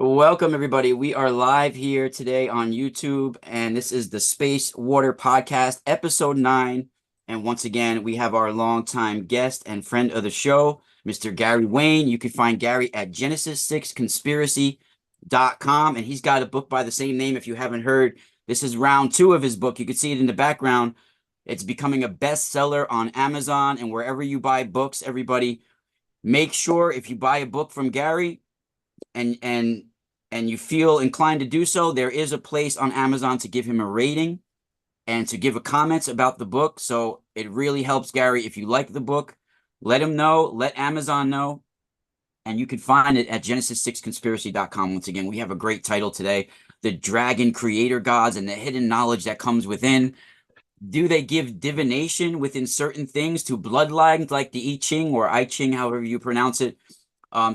Welcome, everybody. We are live here today on YouTube, and this is the Space Water Podcast, episode 9. And once again, we have our longtime guest and friend of the show, Mr. Gary Wayne. You can find Gary at Genesis6Conspiracy.com, and he's got a book by the same name if you haven't heard. This is round 2 of his book. You can see it in the background. It's becoming a bestseller on Amazon and wherever you buy books, everybody. Make sure if you buy a book from Gary, and and and you feel inclined to do so, there is a place on Amazon to give him a rating and to give a comments about the book. So it really helps Gary. If you like the book, let him know, let Amazon know, and you can find it at Genesis6Conspiracy.com. Once again, we have a great title today: The Dragon Creator Gods and the Hidden Knowledge That Comes Within. Do they give divination within certain things to bloodlines like the I Ching or I Ching, however you pronounce it?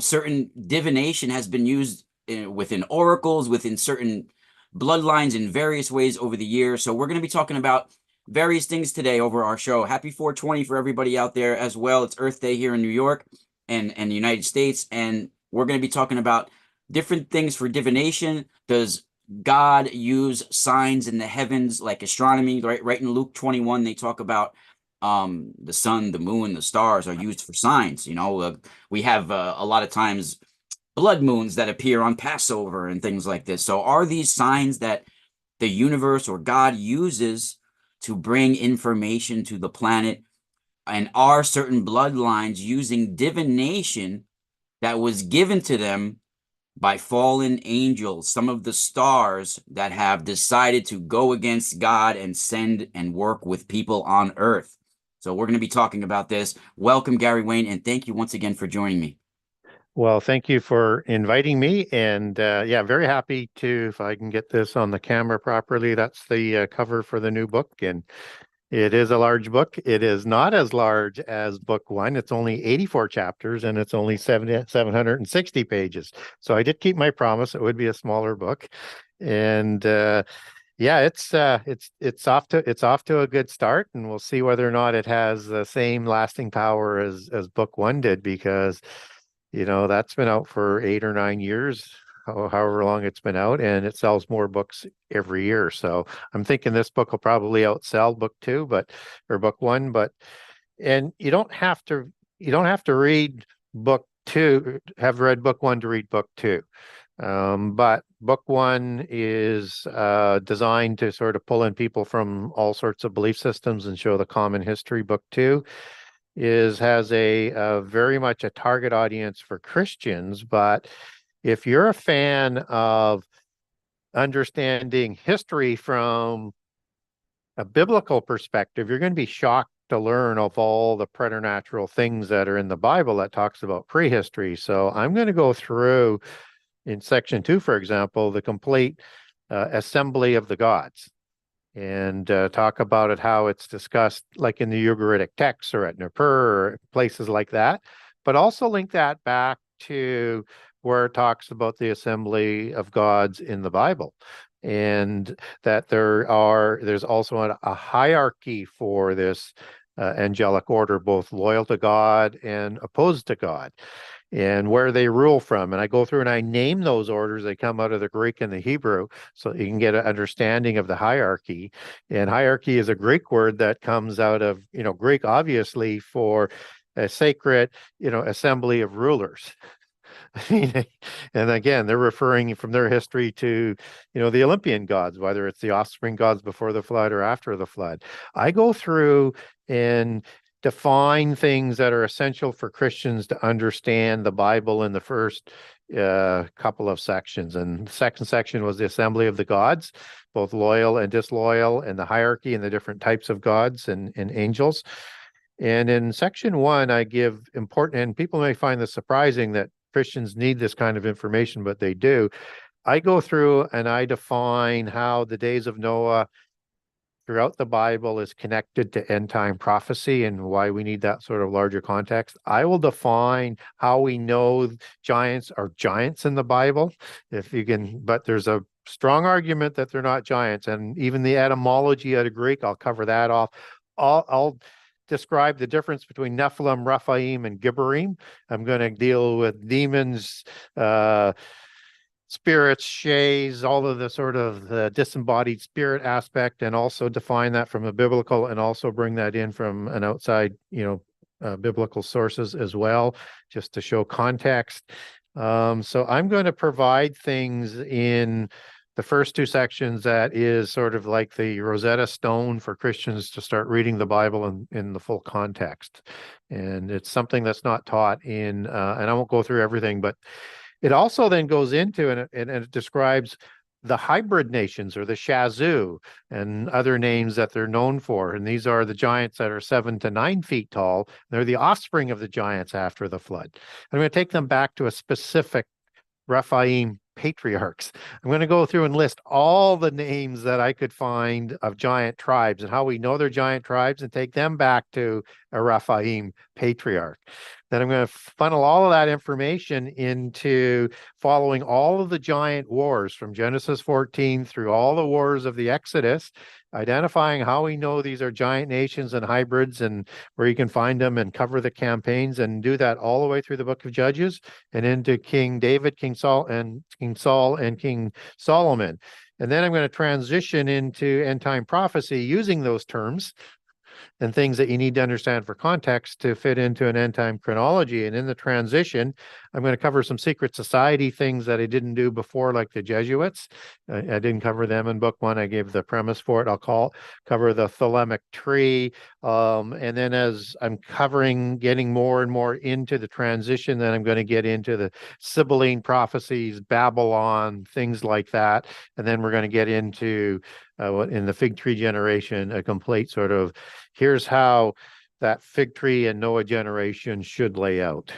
Certain divination has been used within oracles, within certain bloodlines in various ways over the years. So we're going to be talking about various things today over our show. Happy 420 for everybody out there as well. It's Earth Day here in New York and the United States. And we're going to be talking about different things for divination. Does God use signs in the heavens like astronomy? Right in Luke 21, they talk about the sun, the moon, the stars are used for signs. We have a lot of times blood moons that appear on Passover and things like this. So are these signs that the universe or God uses to bring information to the planet? And are certain bloodlines using divination that was given to them by fallen angels, some of the stars that have decided to go against God and send and work with people on Earth? So we're going to be talking about this. Welcome, Gary Wayne, and thank you once again for joining me. Well, thank you for inviting me. And yeah, very happy to, if I can get this on the camera properly, that's the cover for the new book. And it is a large book. It is not as large as book one. It's only 84 chapters and it's only 760 pages. So I did keep my promise. It would be a smaller book. And yeah, it's off to a good start, and we'll see whether or not it has the same lasting power as book one did, because that's been out for 8 or 9 years, however long it's been out, and it sells more books every year. So I'm thinking this book will probably outsell book two, or book one, and you don't have to read book two, have read book one to read book two. But book one is designed to sort of pull in people from all sorts of belief systems and show the common history. Book two has a very much a target audience for Christians. But if you're a fan of understanding history from a biblical perspective, you're going to be shocked to learn of all the preternatural things that are in the Bible that talks about prehistory. So I'm going to go through in section 2, for example, the complete assembly of the gods, and talk about it, how it's discussed like in the Ugaritic texts or at Nippur or places like that, but also link that back to where it talks about the assembly of gods in the Bible, and that there's also a hierarchy for this angelic order, both loyal to God and opposed to God, and where they rule from. And I go through and I name those orders. They come out of the Greek and the Hebrew, so you can get an understanding of the hierarchy. And hierarchy is a Greek word that comes out of, Greek, obviously, for a sacred, assembly of rulers. And again, they're referring from their history to, the Olympian gods, whether it's the offspring gods before the flood or after the flood. I go through and define things that are essential for Christians to understand the Bible in the first couple of sections. And the second section was the assembly of the gods, both loyal and disloyal, and the hierarchy and the different types of gods and angels. And in section 1, I give important, and people may find this surprising that Christians need this kind of information, but they do. I go through and I define how the days of Noah throughout the Bible is connected to end time prophecy and why we need that sort of larger context. I will define how we know giants are giants in the Bible, if you can, but there's a strong argument that they're not giants. And even the etymology of the Greek, I'll cover that off. I'll describe the difference between Nephilim, Rephaim, and Gibborim. I'm going to deal with demons, spirits, shays, all of the sort of the disembodied spirit aspect, and also define that from a biblical, and also bring that in from an outside, biblical sources as well, just to show context. So I'm going to provide things in the first two sections that is sort of like the Rosetta Stone for Christians to start reading the Bible in the full context. And it's something that's not taught in, and I won't go through everything, but it also then goes into and it describes the hybrid nations, or the Shazoo, and other names that they're known for. And these are the giants that are 7 to 9 feet tall. They're the offspring of the giants after the flood. I'm going to take them back to a specific Rephaim patriarchs. I'm going to go through and list all the names that I could find of giant tribes and how we know they're giant tribes, and take them back to a Rephaim patriarch. Then I'm going to funnel all of that information into following all of the giant wars from Genesis 14 through all the wars of the Exodus, identifying how we know these are giant nations and hybrids, and where you can find them, and cover the campaigns, and do that all the way through the book of Judges and into King David, King Saul, and King Solomon. And then I'm going to transition into end time prophecy using those terms and things that you need to understand for context to fit into an end time chronology. And in the transition, I'm going to cover some secret society things that I didn't do before, like the Jesuits. I didn't cover them in book one. I gave the premise for it. Cover the Thelemic tree. And then as I'm getting more and more into the transition, then I'm going to get into the Sibylline prophecies, Babylon, things like that. And then we're going to get into in the fig tree generation, a complete sort of, here's how that fig tree and Noah generation should lay out.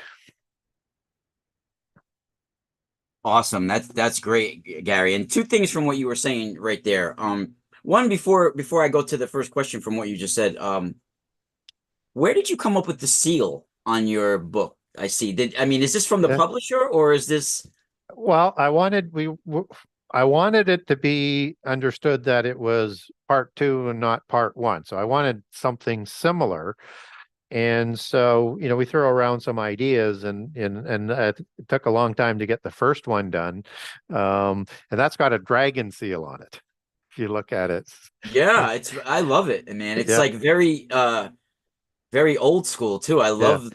Awesome. That's great, Gary. And two things from what you were saying right there. One, before I go to the first question from what you just said, where did you come up with the seal on your book? I see. Is this from the publisher, or is this? Well, I wanted it to be understood that it was part 2 and not part 1. So I wanted something similar. And so, we throw around some ideas, and it took a long time to get the first one done. And that's got a dragon seal on it, if you look at it. Yeah, I love it, man. It's Yeah. like very old school too. I Yeah. love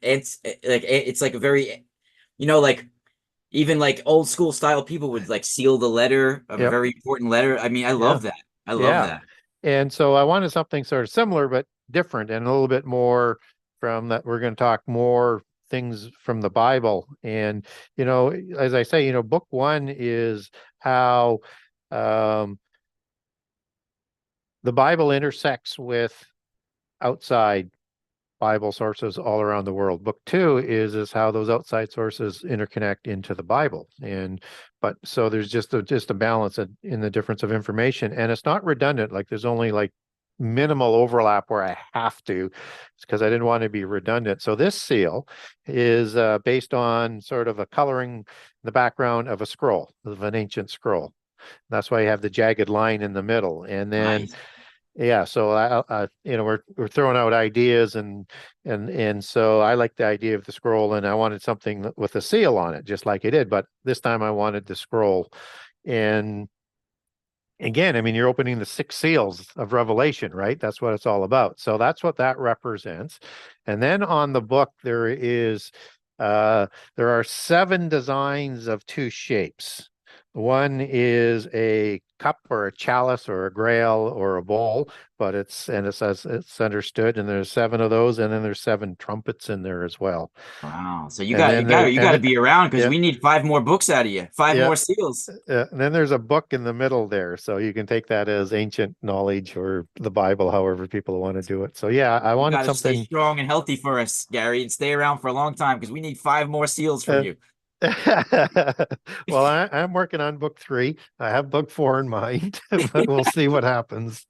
it's like a very, like even like old school style people would like seal the letter of a Yep. very important letter. I Yeah. love that. I love Yeah. that. And so I wanted something sort of similar, but different, and a little bit more from that. We're going to talk more things from the Bible. And, as I say, book 1 is how the Bible intersects with outside Bible sources all around the world. Book 2 is how those outside sources interconnect into the Bible. But so there's just a balance in the difference of information, and it's not redundant. Like, there's only like minimal overlap where I have to, because I didn't want to be redundant. So this seal is based on sort of a coloring the background of a scroll, of an ancient scroll. That's why you have the jagged line in the middle. And then Nice. yeah, so we're throwing out ideas, and so I like the idea of the scroll, and I wanted something with a seal on it, just like it did, but this time I wanted the scroll. And again, you're opening the 6 seals of Revelation, right? That's what it's all about. So that's what that represents. And then on the book there are 7 designs of 2 shapes. One is a cup or a chalice or a grail or a bowl, but it says it's understood, and there's 7 of those, and then there's 7 trumpets in there as well. Wow. So you And got then you got to be around, because yeah, we need 5 more books out of you. 5 yeah, more seals. and then there's a book in the middle there, so you can take that as ancient knowledge or the Bible, however people want to do it. So yeah, I You wanted got to stay something. strong and healthy for us, Gary, and stay around for a long time, because we need 5 more seals from Uh, you. well, I'm working on book 3. I have book 4 in mind, but we'll see what happens.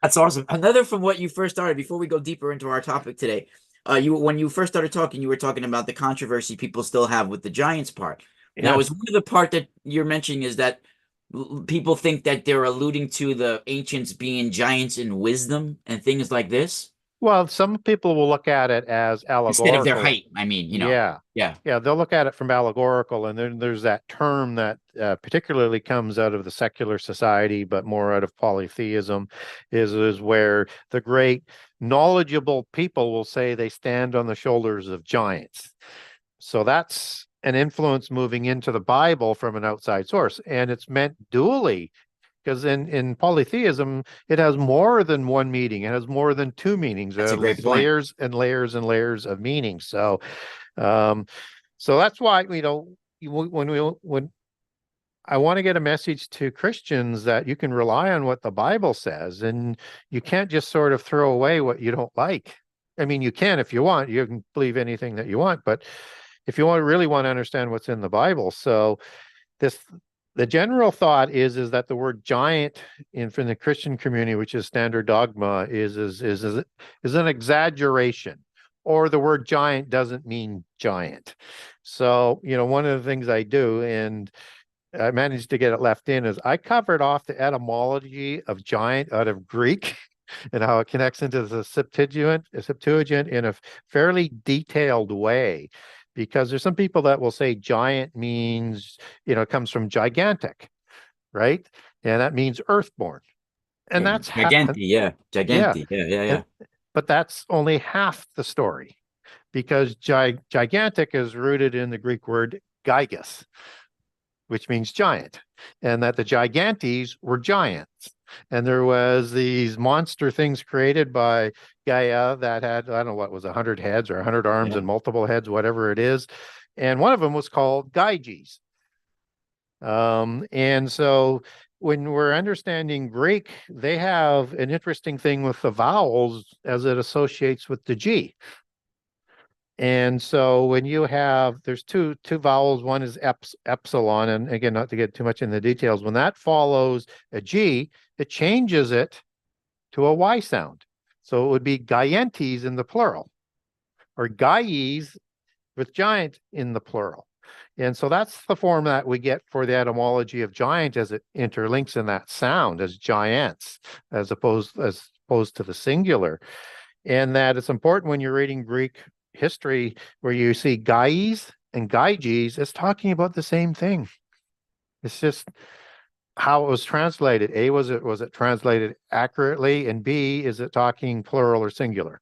That's awesome. Another from what you first started, before we go deeper into our topic today, when you first started talking, you were talking about the controversy people still have with the giants part. Now, Yes. is one of the part that you're mentioning is that people think that they're alluding to the ancients being giants in wisdom and things like this? Well, some people will look at it as instead of their allegorical. height. I mean, Yeah. yeah, Yeah, they'll look at it from allegorical, and then there's that term that particularly comes out of the secular society, but more out of polytheism, is where the great knowledgeable people will say they stand on the shoulders of giants. So that's an influence moving into the Bible from an outside source, and it's meant dually because in polytheism it has more than one meaning, it has more than two meanings, it that's a great has point. layers and layers and layers of meaning. Um, so that's why, when I want to get a message to Christians that you can rely on what the Bible says, and you can't just sort of throw away what you don't like. I mean, you can if you want, you can believe anything that you want, but if you really want to understand what's in the Bible. So this the general thought is that the word giant from the Christian community, which is standard dogma, is an exaggeration, or the word giant doesn't mean giant. So, one of the things I do, and I managed to get it left in, is I covered off the etymology of giant out of Greek and how it connects into the Septuagint in a fairly detailed way. Because there's some people that will say giant means, it comes from gigantic, right? And that means earthborn. And Yeah, that's giganti, yeah, yeah. giganti, yeah, yeah, And yeah. but that's only half the story, because gigantic is rooted in the Greek word gigas, which means giant, and that the gigantes were giants. And there was these monster things created by Gaia that had, I don't know what was 100 heads or 100 arms Yeah. and multiple heads, whatever it is. And one of them was called Gyges. And so when we're understanding Greek, they have an interesting thing with the vowels as it associates with the G. And so when you have, there's two vowels, one is epsilon, and again, not to get too much in the details, when that follows a G, it changes it to a Y sound. So it would be giantes in the plural, or gaies with giant in the plural. And so that's the form that we get for the etymology of giant, as it interlinks in that sound as giants, as opposed to the singular. And that it's important when you're reading Greek history where you see Gaies and Gyges, it's talking about the same thing. It's just how it was translated. A, was it translated accurately? And B, is it talking plural or singular?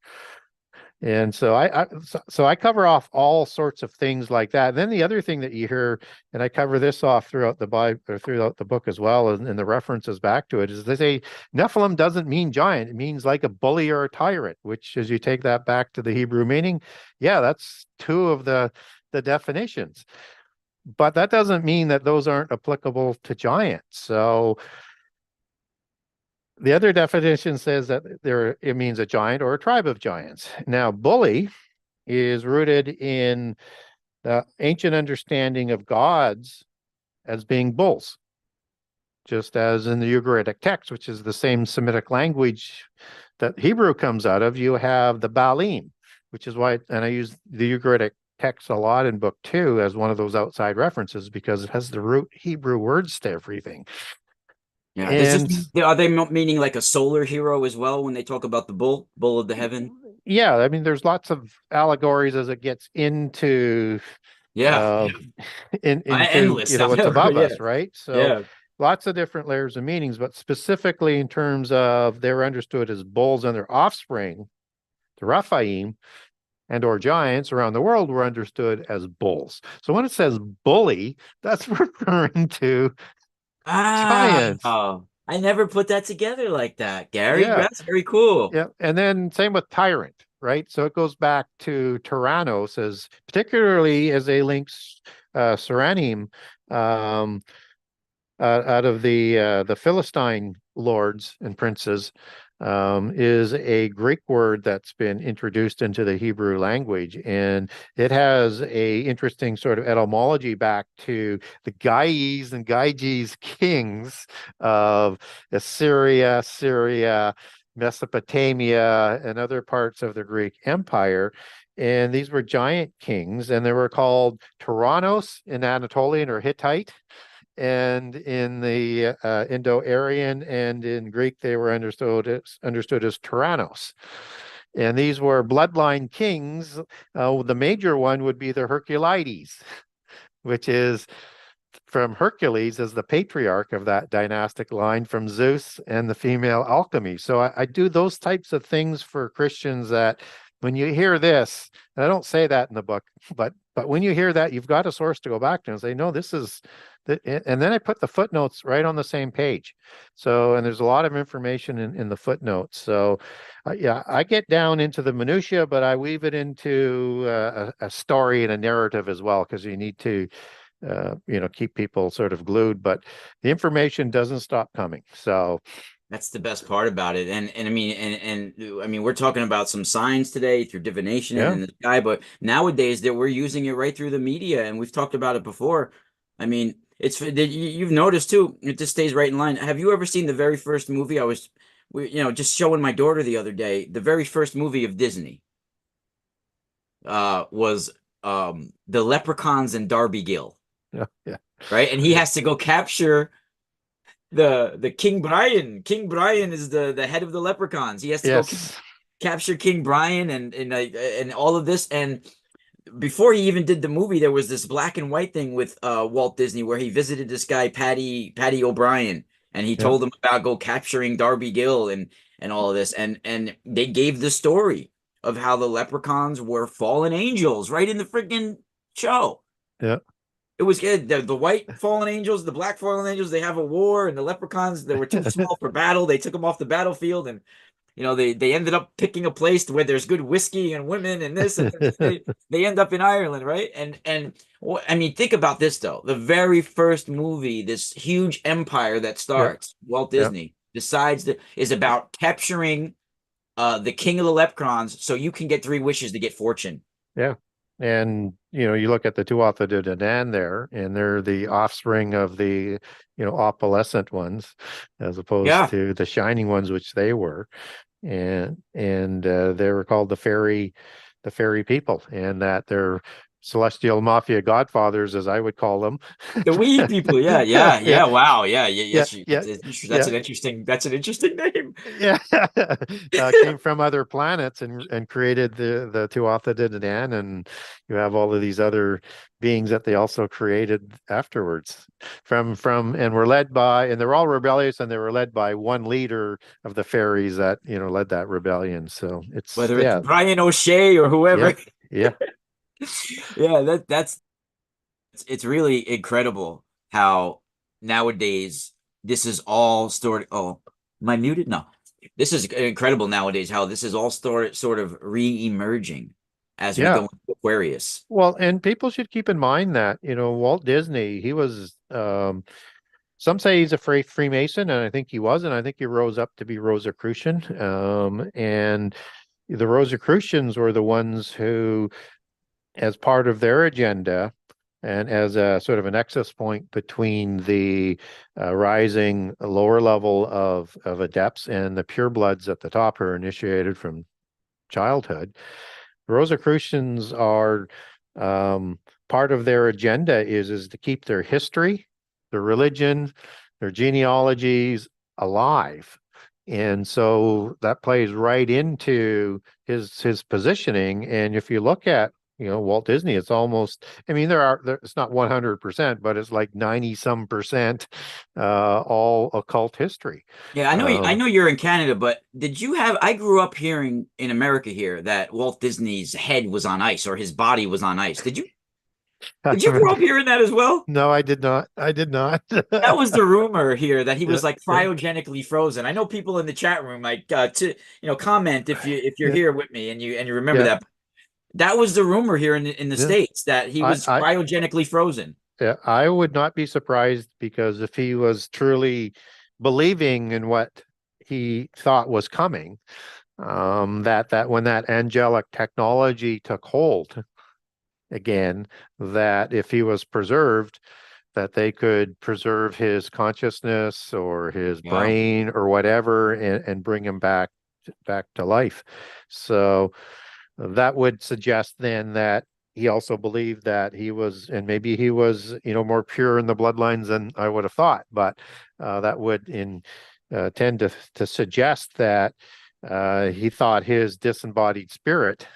And so I cover off all sorts of things like that. And then the other thing that you hear, and I cover this off throughout the Bible or throughout the book as well, and the references back to it, is they say Nephilim doesn't mean giant; it means like a bully or a tyrant. Which, as you take that back to the Hebrew meaning, yeah, that's two of the definitions. But that doesn't mean that those aren't applicable to giants. So the other definition says that it means a giant or a tribe of giants. Now, bully is rooted in the ancient understanding of gods as being bulls, just as in the Ugaritic text, which is the same Semitic language that Hebrew comes out of. You have the Baalim, which is why, and I use the Ugaritic text a lot in book 2 as one of those outside references, because it has the root Hebrew words to everything. Yeah. Does this And mean, are they meaning like a solar hero as well when they talk about the bull of the heaven? yeah, I mean, there's lots of allegories as it gets into Yeah. uh, into Endless. what's above Yeah. us, right? So Yeah. lots of different layers of meanings, but specifically in terms of they're understood as bulls and their offspring, the Raphaim and or giants around the world were understood as bulls. So when it says bully, that's referring to giants. Ah, I never put that together like that, Gary. Yeah, That's very cool. yeah. And then same with tyrant, right? So it goes back to Tyrannos, as particularly as they links Seranim, um, out of the Philistine lords and princes, is a Greek word that's been introduced into the Hebrew language, and it has a interesting sort of etymology back to the Gyes and Gyges kings of Assyria, Syria, Mesopotamia, and other parts of the Greek Empire. And these were giant kings, and they were called Tyrannos in Anatolian or Hittite, and in the Indo-Aryan and in Greek, they were understood as Tyrannos. And these were bloodline kings. The major one would be the Herculides, which is from Hercules as the patriarch of that dynastic line from Zeus and the female alchemy. So I do those types of things for Christians that when you hear this, and I don't say that in the book, but when you hear that, you've got a source to go back to and say, no, this is, and then I put the footnotes right on the same page. So, and there's a lot of information in the footnotes. So, yeah, I get down into the minutia, but I weave it into a story and a narrative as well, because you need to keep people sort of glued, but the information doesn't stop coming. So That's the best part about it. And I mean, and I mean, we're talking about some signs today through divination and yeah, in the sky, but nowadays that we're using it right through the media, and we've talked about it before. I mean, you've noticed too. It just stays right in line. Have you ever seen the very first movie? Just showing my daughter the other day. The very first movie of Disney was the Leprechauns and Darby Gill, yeah, yeah, right? And he has to go capture the King Brian. King Brian is the head of the leprechauns. He has to go yes, capture King Brian and all of this. And before he even did the movie, there was this black and white thing with Walt Disney where he visited this guy Patty O'Brien, and he yeah, told him about go capturing Darby Gill and all of this. And they gave the story of how the leprechauns were fallen angels right in the freaking show. yeah. It was good. The white fallen angels, the black fallen angels, they have a war, and the leprechauns, they were too small for battle. They took them off the battlefield, and they ended up picking a place where there's good whiskey and women and this, and they end up in Ireland, right? And I mean, think about this though. The very first movie, this huge empire that Yeah, starts, Walt yeah, Disney decides that is about capturing the king of the leprechauns, so you can get 3 wishes to get fortune. yeah. And you look at the Tuatha De Danann there, and they're the offspring of the opalescent ones, as opposed Yeah, to the shining ones, which they were. And they were called the fairy people, and that they're celestial mafia godfathers, as I would call them. the weed people, yeah, yeah, Yeah, yeah. Wow, yeah, yeah, yeah, yes. yeah, That's yeah, an interesting name. yeah. Came from other planets and created the Tuatha De Danann, and you have all of these other beings that they also created afterwards and were led by, and they're all rebellious, and they were led by one leader of the fairies that led that rebellion. So it's Whether it's yeah, Brian O'Shea or yeah, whoever. yeah, Yeah, that's it's really incredible how nowadays this is all stored. Oh, am I muted? No. This is incredible nowadays how this is all sort of re-emerging as we yeah. go into Aquarius. Well, and people should keep in mind that, Walt Disney, he was, some say he's a Freemason, and I think he was, and I think he rose up to be Rosicrucian. And the Rosicrucians were the ones who, as part of their agenda, and as a sort of a nexus point between the rising lower level of adepts and the purebloods at the top, who are initiated from childhood. Rosicrucians are part of their agenda is to keep their history, their religion, their genealogies alive. And so that plays right into his positioning. And if you look at Walt Disney, it's almost, I mean, it's not 100%, but it's like 90 some percent all occult history. Yeah, I Um, know you're in Canada, but did you have I grew up hearing in America here that Walt Disney's head was on ice or his body was on ice. I Did you grow haven't, up hearing that as well? no, I did not. I did not. That was the rumor here that he Yeah, was like yeah, cryogenically frozen. I know people in the chat room like to comment if you're yeah, here with me and you remember yeah, that. That was the rumor here in the yeah. States that he was I, cryogenically frozen. yeah, I would not be surprised, because if he was truly believing in what he thought was coming, that when that angelic technology took hold again, that if he was preserved, that they could preserve his consciousness or his Wow. brain or whatever, and bring him back to life. So that would suggest then that he also believed that he was, and maybe he was, more pure in the bloodlines than I would have thought. But that would tend to suggest that He thought his disembodied spirit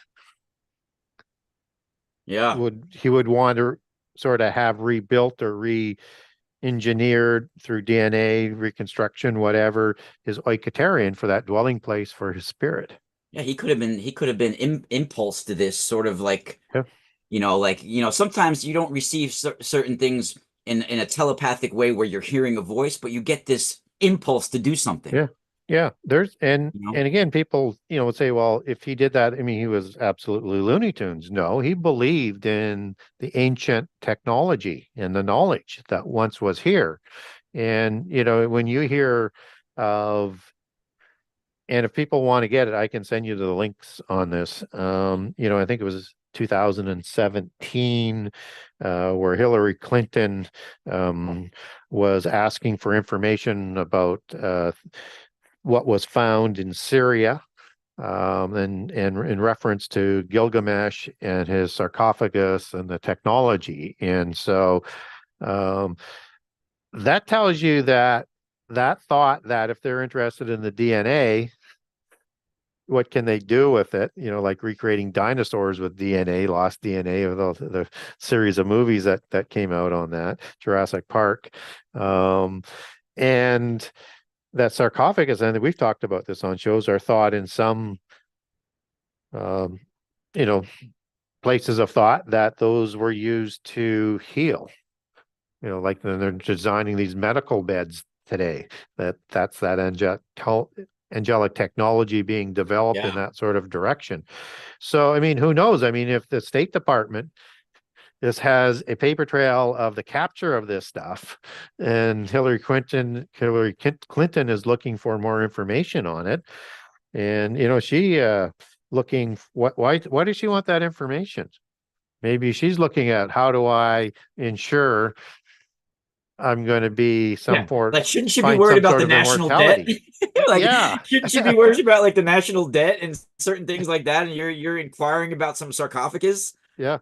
Yeah. he would want to sort of have rebuilt or re-engineered through DNA reconstruction, whatever, his oikotarian for that dwelling place for his spirit. Yeah, he could have been impulsed to this sort of like, Yeah, like, sometimes you don't receive certain things in a telepathic way where you're hearing a voice, but you get this impulse to do something, yeah, yeah. There's you know? and again, people would say, well, if he did that, I mean, he was absolutely Looney Tunes. No, he believed in the ancient technology and the knowledge that once was here. And when you hear of and if people want to get it, I can send you the links on this. I think it was 2017 where Hillary Clinton was asking for information about what was found in Syria, and in reference to Gilgamesh and his sarcophagus and the technology. And so um, that tells you that thought that if they're interested in the DNA, what can they do with it? Like recreating dinosaurs with DNA, lost DNA, of the series of movies that came out on that, Jurassic Park. And that sarcophagus, and we've talked about this on shows, are thought in some um, you know, places of thought that those were used to heal. Like when they're designing these medical beds today, that's that angelic technology being developed in Yeah. that sort of direction. So, I mean, who knows? I mean, if the State Department this has a paper trail of the capture of this stuff, and Hillary Clinton is looking for more information on it, and she looking what why does she want that information? Maybe she's looking at how do I ensure I'm going to be Yeah. Like, shouldn't she be find worried some about sort the of national debt? immortality. Like, Yeah. shouldn't she be worried about like the national debt and certain things like that? And you're inquiring about some sarcophagus? Yeah.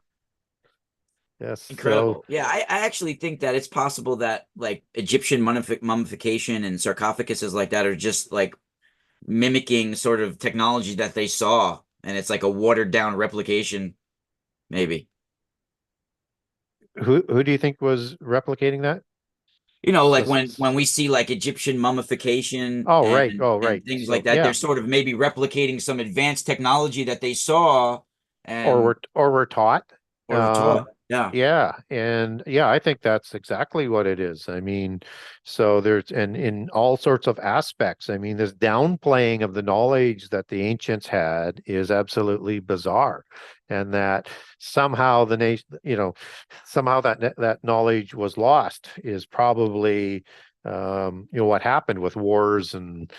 Yes. So Incredible. Yeah, I actually think that it's possible that like Egyptian mummification and sarcophaguses like that are just like mimicking sort of technology that they saw, and it's like a watered down replication, maybe. who do you think was replicating that? Like So, when we see like Egyptian mummification oh, right. and Oh, right. things like So that, they're yeah. sort of maybe replicating some advanced technology that they saw and Or we're taught. or were taught. Yeah. Yeah, and yeah, I think that's exactly what it is. I mean, so there's and in all sorts of aspects. I mean, this downplaying of the knowledge that the ancients had is absolutely bizarre, and that somehow the nation, somehow that knowledge was lost is probably what happened with wars and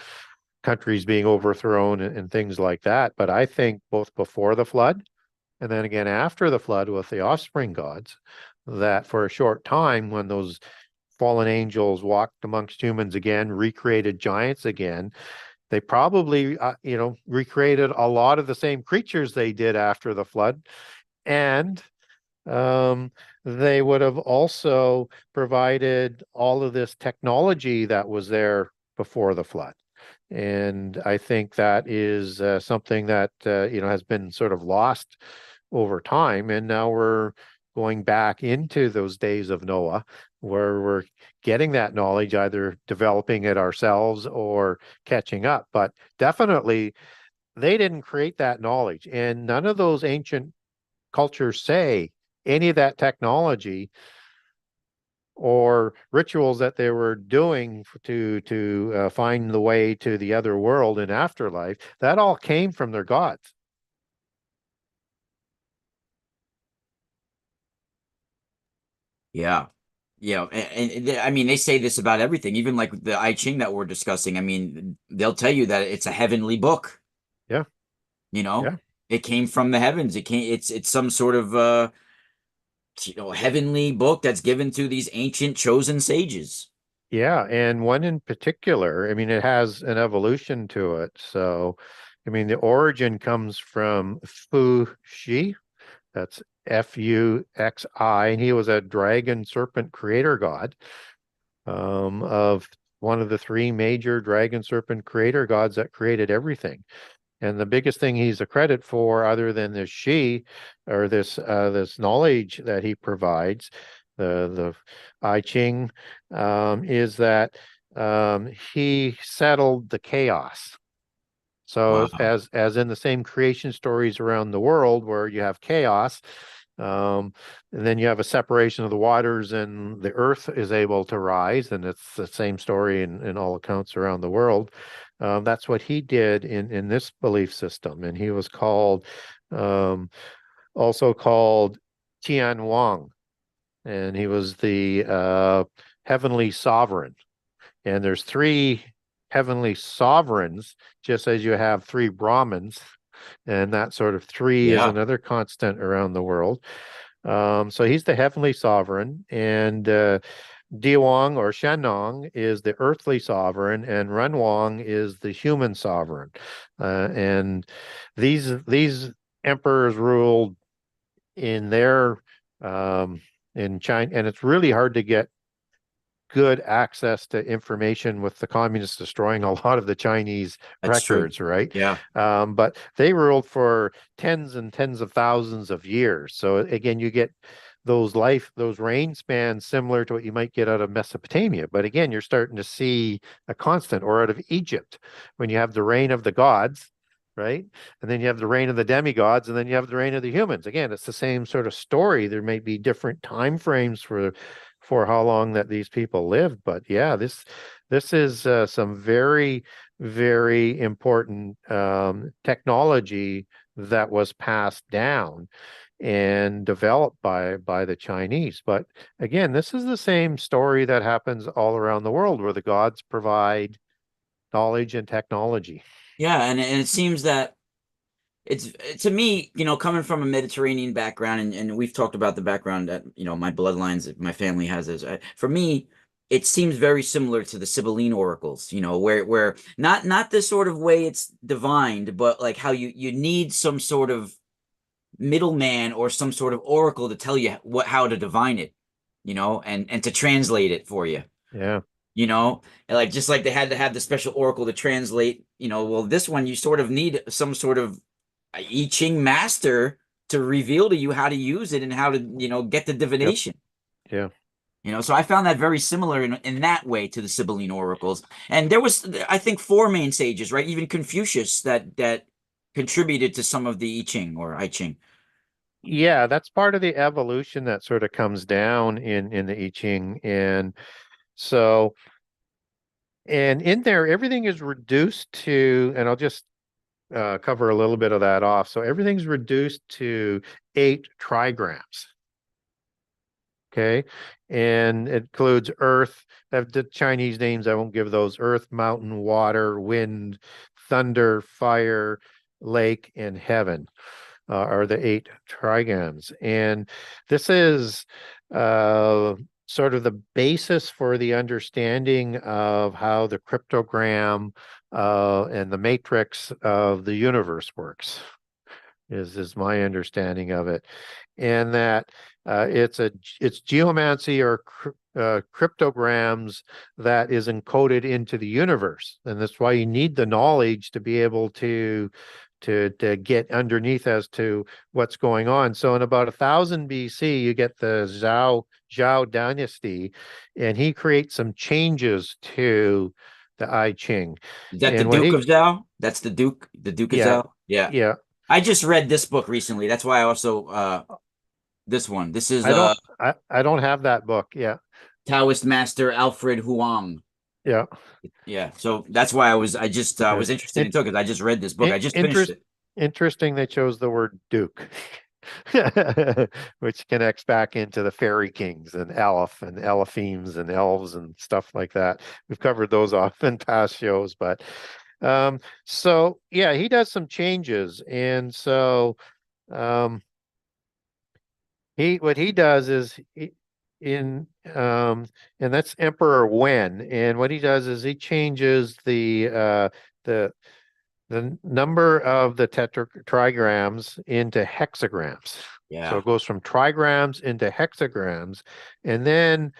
countries being overthrown and things like that. But I think both before the flood and then again after the flood with the offspring gods, that for a short time, when those fallen angels walked amongst humans again, recreated giants again, they probably, recreated a lot of the same creatures they did after the flood. And um, they would have also provided all of this technology that was there before the flood. And I think that is something that has been sort of lost over time, and now we're going back into those days of Noah, where we're getting that knowledge, either developing it ourselves or catching up. But definitely, they didn't create that knowledge, and none of those ancient cultures say any of that technology or rituals that they were doing to find the way to the other world and afterlife, that all came from their gods. Yeah. Yeah, I mean, they say this about everything, even like the I Ching that we're discussing. I mean, they'll tell you that it's a heavenly book, Yeah, you know. yeah, It came from the heavens. It's some sort of heavenly book that's given to these ancient chosen sages. yeah. And one in particular, I mean, it has an evolution to it. So, I mean, the origin comes from Fu Shi. That's Fuxi, and he was a dragon serpent creator god of one of the three major dragon serpent creator gods that created everything. And the biggest thing he's a credit for, other than this she or this knowledge that he provides, the I Ching, is that he settled the chaos. So Wow. as in the same creation stories around the world where you have chaos, um, and then you have a separation of the waters and the earth is able to rise, and it's the same story in all accounts around the world. That's what he did in this belief system, and he was called um, also called Tian Wang, and he was the heavenly sovereign. And there's three heavenly sovereigns, just as you have three Brahmins, and that sort of three is Yeah. another constant around the world. So he's the heavenly sovereign, and Diawang or Shenong is the earthly sovereign, and Renwang is the human sovereign. And these emperors ruled in their in China, and it's really hard to get good access to information with the communists destroying a lot of the Chinese That's true. records, right? Yeah. But they ruled for tens and tens of thousands of years. So again, you get those reign spans similar to what you might get out of Mesopotamia. But again, you're starting to see a constant, or out of Egypt, when you have the reign of the gods, right? And then you have the reign of the demigods, and then you have the reign of the humans. Again, it's the same sort of story. There may be different time frames for how long that these people lived, but yeah, this is some very, very important technology that was passed down and developed by the Chinese. But again, this is the same story that happens all around the world, where the gods provide knowledge and technology. Yeah, and it seems that it's to me, coming from a Mediterranean background, and we've talked about the background that, my bloodlines, my family has as for me, it seems very similar to the Sibylline oracles, where not the sort of way it's divined, but like how you need some sort of middleman or some sort of oracle to tell you how to divine it, and to translate it for you. Yeah. And like just like they had to have the special oracle to translate, well, this one you sort of need some sort of I Ching master to reveal to you how to use it and how to, get the Yep. divination. Yeah. So I found that very similar in that way to the Sibylline oracles. And there was, I think, four main sages, right? Even Confucius that contributed to some of the I Ching or I Ching. Yeah, that's part of the evolution that sort of comes down in the I Ching. And so, and in there, everything is reduced to, and I'll just cover a little bit of that off. So everything's reduced to 8 trigrams. Okay. And it includes earth. The Chinese names, I won't give those: earth, mountain, water, wind, thunder, fire, lake, and heaven are the 8 trigrams. And this is sort of the basis for the understanding of how the cryptogram and the matrix of the universe works, is my understanding of it. And that it's geomancy or cryptograms that is encoded into the universe, and that's why you need the knowledge to be able to get underneath as to what's going on. So in about 1000 BC, you get the Zhao dynasty, and he creates some changes to the I Ching. Is that the And what Duke he, of Zhao? That's the Duke of yeah, Zhao? Yeah. yeah. I just read this book recently. That's why I also this one. This is I don't have that book. Yeah, Taoist master Alfred Huang. yeah. Yeah, so that's why I just Yeah. was interested It, in it because I just read this book. it I just finished interest it. Interesting they chose the word Duke, which connects back into the fairy kings and Aleph and Eliphims and elves and stuff like that. We've covered those off in past shows, but so yeah, he does some changes, and so um, he what he does is in and that's Emperor Wen, and what he does is he changes the the number of the trigrams into hexagrams. So Yeah. it goes from trigrams into hexagrams, and then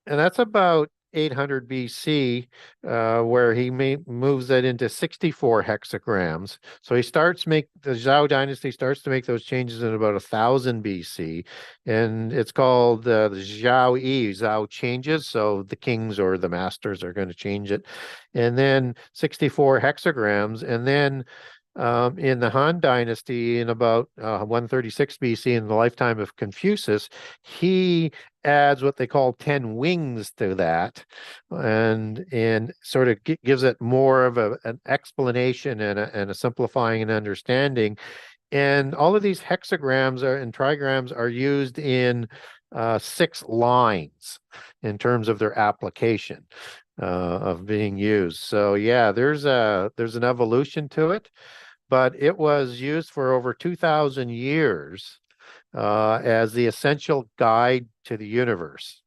and that's about 800 BC, where he moves it into 64 hexagrams. So the Zhao dynasty starts to make those changes in about 1000 BC, and it's called the Zhao changes. So the kings or the masters are going to change it, and then 64 hexagrams, and then in the Han Dynasty, in about 136 BC, in the lifetime of Confucius, he adds what they call 10 wings to that, and sort of gives it more of an explanation and a simplifying and understanding. And all of these hexagrams and trigrams are used in 6 lines in terms of their application of being used. So yeah, there's an evolution to it, but it was used for over 2,000 years as the essential guide to the universe,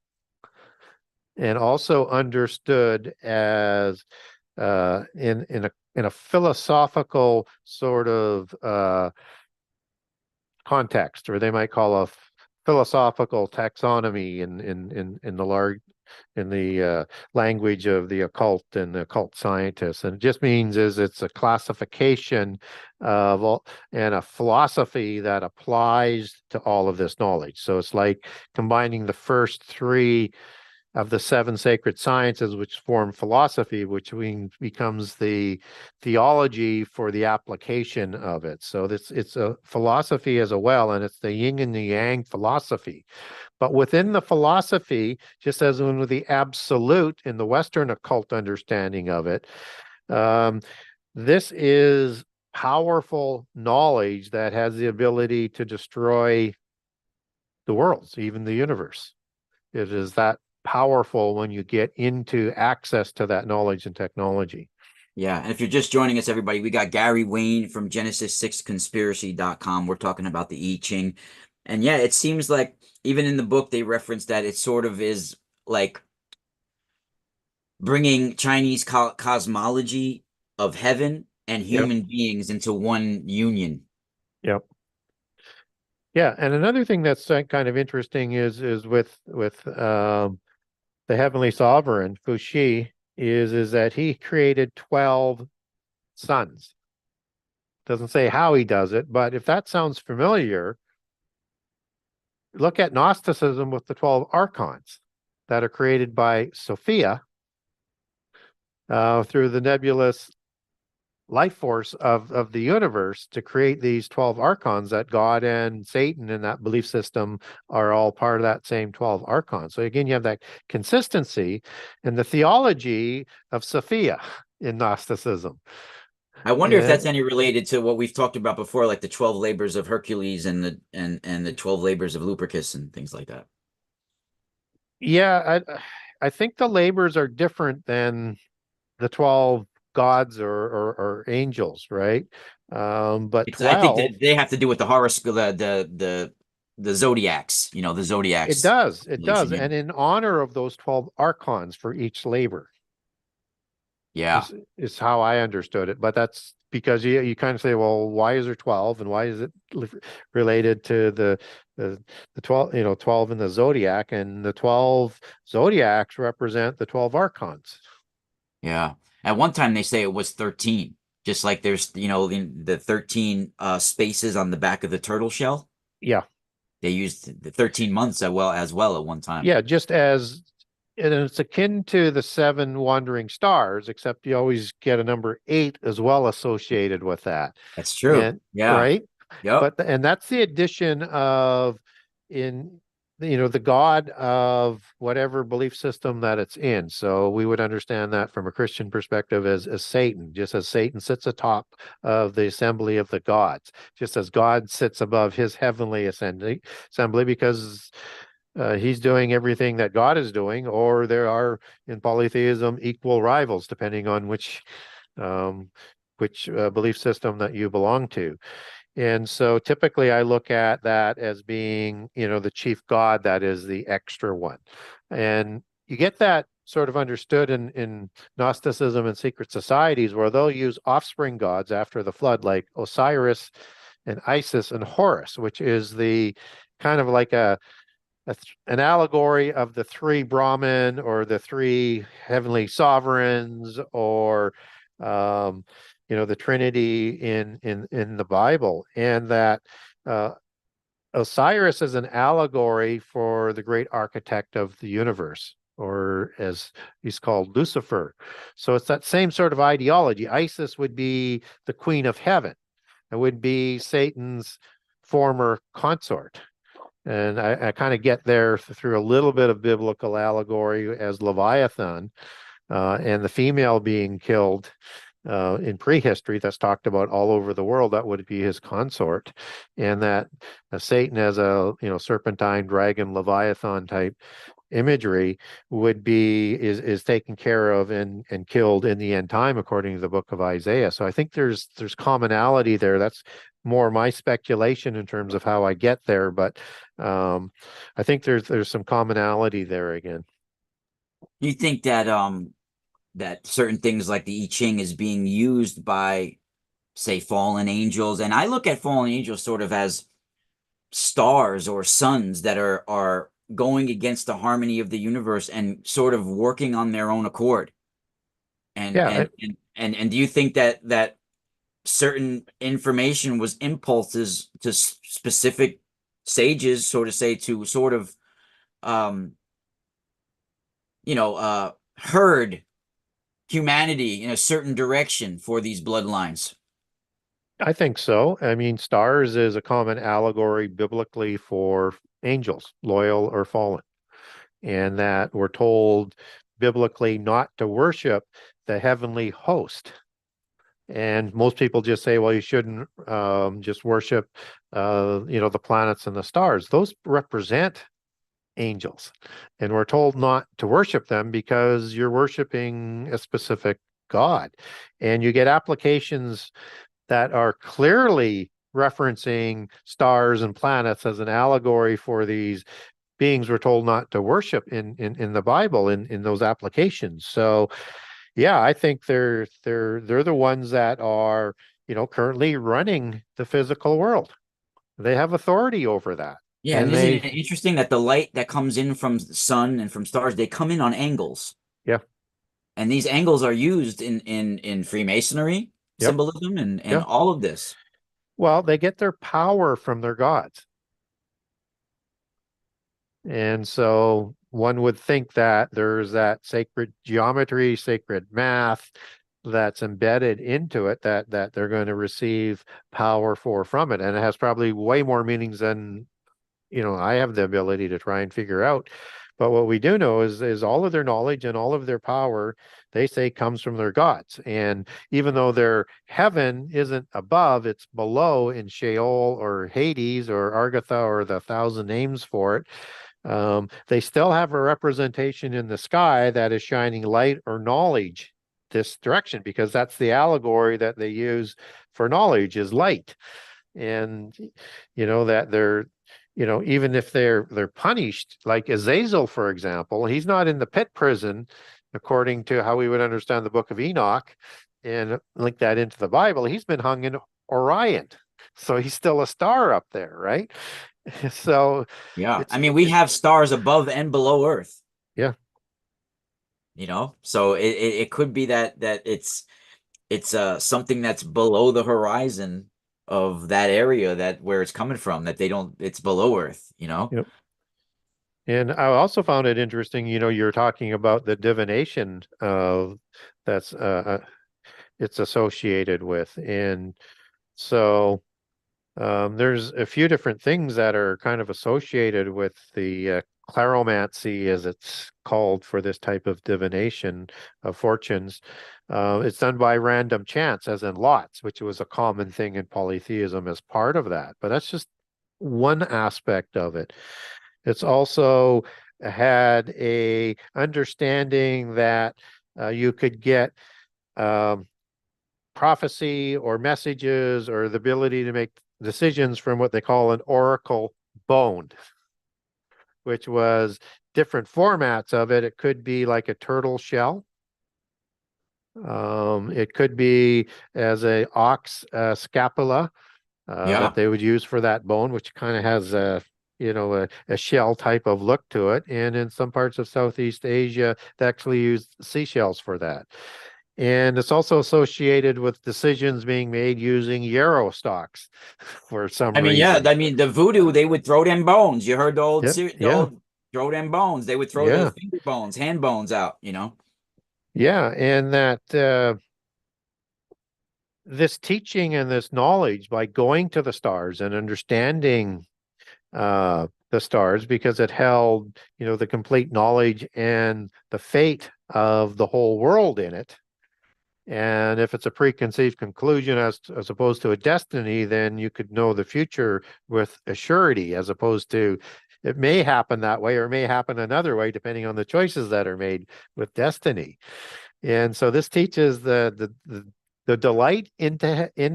and also understood as in a philosophical sort of context, or they might call a philosophical taxonomy in the language of the occult and the occult scientists. And it just means it's a classification of all, and a philosophy that applies to all of this knowledge. So it's like combining the first 3 of the 7 sacred sciences, which form philosophy, which becomes the theology for the application of it. So it's a philosophy as well, and it's the yin and the yang philosophy. But within the philosophy, just as in the absolute in the Western occult understanding of it, this is powerful knowledge that has the ability to destroy the worlds, even the universe. It is that powerful when you get into access to that knowledge and technology. Yeah, and if you're just joining us, everybody, we got Gary Wayne from Genesis6Conspiracy.com. We're talking about the I Ching. And yeah, it seems like even in the book, they reference that it sort of is like bringing Chinese cosmology of heaven and Yep. human beings into one union. Yep. Yeah, and another thing that's kind of interesting is with the heavenly sovereign Fuxi is that he created 12 suns. Doesn't say how he does it, but if that sounds familiar, look at Gnosticism with the 12 archons that are created by Sophia through the nebulous life force of the universe to create these 12 archons, that God and Satan and that belief system are all part of that same 12 archons. So again, you have that consistency in the theology of Sophia in Gnosticism. I wonder if that's any related to what we've talked about before, like the 12 labors of Hercules and the 12 labors of Lupercus and things like that. Yeah, I think the labors are different than the 12 gods or angels, right? But I think 12, that they have to do with the horoscope, the zodiacs, the it zodiacs. does, it does. Yeah. And in honor of those 12 archons for each labor Yeah. is how I understood it. But that's because you kind of say, well, why is there 12 and why is it related to the 12, 12 in the zodiac, and the 12 zodiacs represent the 12 archons. Yeah. At one time they say it was 13, just like there's, the 13 spaces on the back of the turtle shell. Yeah. They used the 13 months as well at one time. Yeah, just as, and it's akin to the 7 wandering stars, except you always get a number 8 as well associated with that. That's true. And Yeah. right. Yep. And that's the addition of, in the god of whatever belief system that it's in. So we would understand that from a Christian perspective as Satan, just as Satan sits atop of the assembly of the gods, just as God sits above his heavenly assembly, because he's doing everything that God is doing, or there are in polytheism equal rivals, depending on which belief system that you belong to. And so typically I look at that as being, the chief god that is the extra one. And you get that sort of understood in Gnosticism and secret societies, where they'll use offspring gods after the flood, like Osiris and Isis and Horus, which is the kind of like a an allegory of the three Brahmin or the three heavenly sovereigns, or the Trinity in the Bible, and that uh, Osiris is an allegory for the great architect of the universe, or as he's called, Lucifer. So it's that same sort of ideology. Isis would be the queen of heaven. It would be Satan's former consort. And I kind of get there through a little bit of biblical allegory as Leviathan, and the female being killed in prehistory that's talked about all over the world. That would be his consort, and that Satan as a serpentine dragon Leviathan type imagery would be is taken care of and killed in the end time according to the book of Isaiah. So I think there's commonality there. That's more my speculation in terms of how I get there, but I think there's some commonality there again. Do you think that that certain things like the I Ching is being used by, say, fallen angels? And I look at fallen angels sort of as stars or suns that are going against the harmony of the universe and sort of working on their own accord. And Yeah, and do you think that certain information was impulses to specific sages, so to say, to sort of um herd humanity in a certain direction for these bloodlines? I think so. I mean, stars is a common allegory biblically for angels, loyal or fallen, and that we're told biblically not to worship the heavenly host. And most people just say, well, you shouldn't just worship, the planets and the stars. Those represent angels. And we're told not to worship them because you're worshiping a specific God. And you get applications that are clearly referencing stars and planets as an allegory for these beings we're told not to worship in the Bible in those applications. So yeah, I think they're the ones that are, currently running the physical world. They have authority over that. Yeah, and And isn't they it interesting that the light that comes in from the sun and from stars, they come in on angles, yeah, and these angles are used in Freemasonry yep, symbolism and yeah. all of this. Well, they get their power from their gods. And so one would think that there's that sacred geometry, sacred math that's embedded into it that they're going to receive power from it. And it has probably way more meanings than, I have the ability to try and figure out. But what we do know is all of their knowledge and all of their power, they say, comes from their gods. And even though their heaven isn't above, it's below in Sheol or Hades or Argatha or the thousand names for it. They still have a representation in the sky that is shining light or knowledge this direction, because that's the allegory that they use for knowledge is light. And that they're even if they're punished, like Azazel, for example, he's not in the pit prison according to how we would understand the book of Enoch and link that into the Bible. He's been hung in Orion, so he's still a star up there, right? So Yeah, it's I mean, we have stars above and below Earth, yeah, so it could be that it's something that's below the horizon of that area that where it's coming from, that they don't, it's below Earth. yep. And I also found it interesting, you're talking about the divination that's it's associated with. And so there's a few different things that are kind of associated with the claromancy, as it's called, for this type of divination of fortunes. It's done by random chance, as in lots, which was a common thing in polytheism as part of that. But that's just one aspect of it. It's also had a understanding that you could get um, prophecy or messages or the ability to make decisions from what they call an oracle bone, which was different formats of it. It could be like a turtle shell. It could be as a ox scapula that Yeah. they would use for that bone, which kind of has a a shell type of look to it. And in some parts of Southeast Asia, they actually use seashells for that. And it's also associated with decisions being made using yarrow stalks for some I mean, yeah, reason. I mean the voodoo, they would throw them bones. You heard Yeah, the yeah, old throw them bones. They would throw the yeah, finger bones, hand bones out, you know. yeah. And that this teaching and this knowledge by going to the stars and understanding the stars, because it held, the complete knowledge and the fate of the whole world in it. And if it's a preconceived conclusion as opposed to a destiny, then you could know the future with a surety, as opposed to it may happen that way or may happen another way, depending on the choices that are made with destiny. And so this teaches the delight in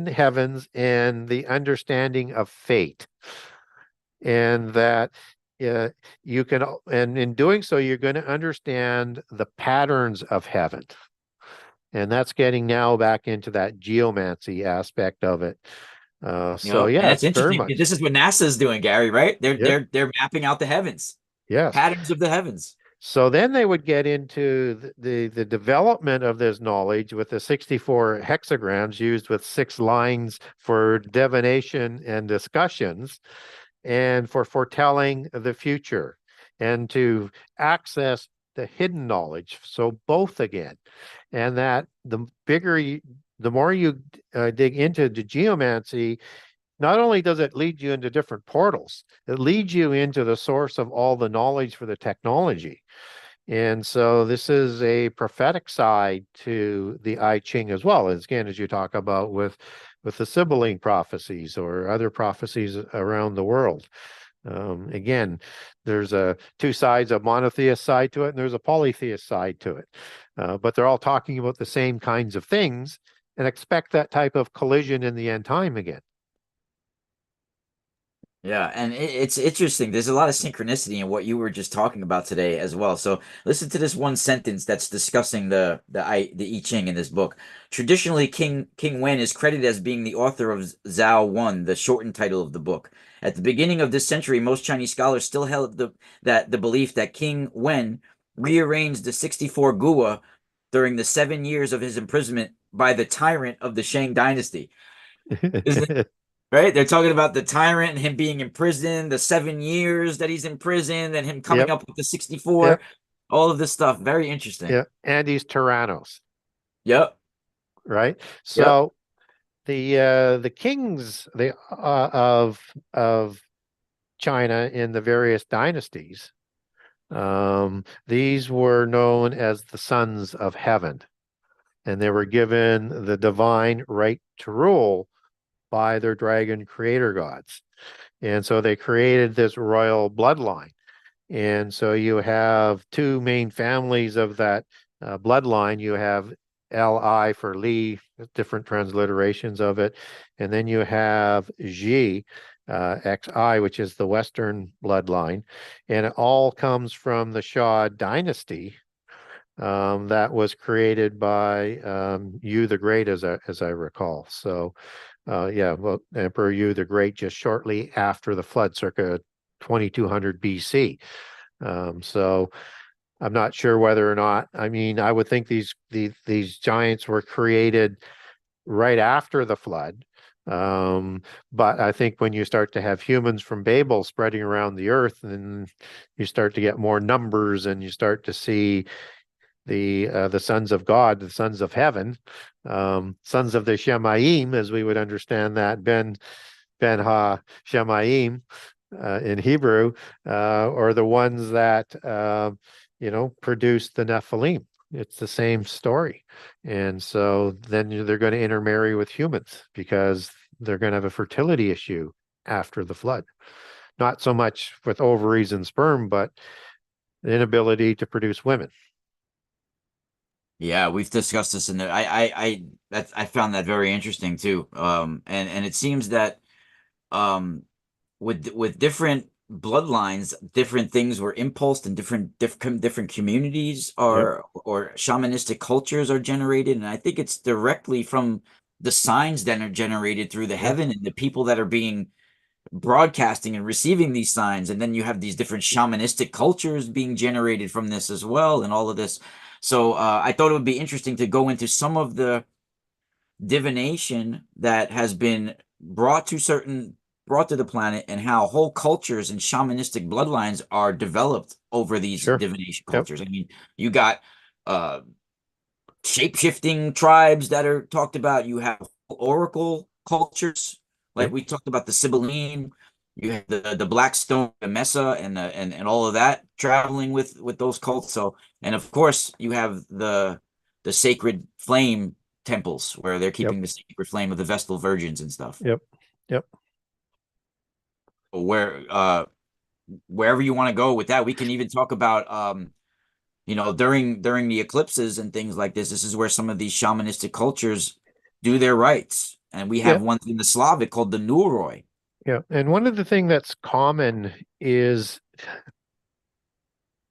heavens and the understanding of fate, and that uh, you can, and in doing so, you're going to understand the patterns of heaven. And that's getting now back into that geomancy aspect of it. So Yep. And yeah, that's it's very interesting because much. this is what NASA's doing, Gary, right? They're Yep. they're mapping out the heavens, Yes. patterns of the heavens. So then they would get into the development of this knowledge with the 64 hexagrams used with 6 lines for divination and discussions, and for foretelling the future, and to access the hidden knowledge. So both again, and that the more you dig into the geomancy, not only does it lead you into different portals, it leads you into the source of all the knowledge for the technology. And so this is a prophetic side to the I Ching as well, as again, as you talk about with the sibylline prophecies or other prophecies around the world. Again, there's two sides, a monotheist side to it, and there's a polytheist side to it. But they're all talking about the same kinds of things, and expect that type of collision in the end time again. Yeah, and it's interesting. There's a lot of synchronicity in what you were just talking about today as well. So listen to this one sentence that's discussing the I Ching in this book. Traditionally, King Wen is credited as being the author of Zhao One, the shortened title of the book. At the beginning of this century, most Chinese scholars still held the belief that King Wen rearranged the 64 Gua during the 7 years of his imprisonment by the tyrant of the Shang dynasty. Isn't Right? They're talking about the tyrant and him being in prison, the 7 years that he's in prison, and him coming Yep, up with the 64, yep, all of this stuff. Very interesting. yep. And he's Tyrannos, Yep. right? Yep. So the kings of China in the various dynasties, these were known as the sons of heaven, and they were given the divine right to rule by their dragon creator gods. And so they created this royal bloodline. And so you have two main families of that bloodline. You have Li for Li, different transliterations of it. And then you have Xi, Xi, which is the Western bloodline. And it all comes from the Shah dynasty, that was created by Yu the Great, as I recall. So, yeah, well, Emperor Yu the Great just shortly after the flood, circa 2200 BC. So I'm not sure whether or not. I mean, I would think these giants were created right after the flood. But I think when you start to have humans from Babel spreading around the earth, then you start to get more numbers, and you start to see the sons of God, the sons of heaven, sons of the Shemaim, as we would understand that, Ben Ha Shemaim in Hebrew, or the ones that produce the Nephilim. It's the same story, and so then they're going to intermarry with humans because they're going to have a fertility issue after the flood. Not so much with ovaries and sperm, but the inability to produce women. Yeah, we've discussed this in the I found that very interesting too. And it seems that um with different bloodlines, different things were impulsed in different communities Yep. or shamanistic cultures are generated, and I think it's directly from the signs that are generated through the Yeah. heaven and the people that are being broadcasting and receiving these signs, and then you have these different shamanistic cultures being generated from this as well, and all of this. So I thought it would be interesting to go into some of the divination that has been brought to the planet, and how whole cultures and shamanistic bloodlines are developed over these Sure. divination Yep. cultures. I mean, you got uh shape-shifting tribes that are talked about. You have oracle cultures, like Yep. we talked about the Sibylline. You have the Blackstone, the Mesa, and all of that traveling with those cults. So, and of course, you have the sacred flame temples where they're Yep. keeping the sacred flame of the Vestal Virgins and stuff. Yep. Yep. Where wherever you want to go with that, we can even talk about during the eclipses and things like this is where some of these shamanistic cultures do their rites, and we Yeah. have one in the Slavic called the Nuroi. Yeah. And one of the things that's common is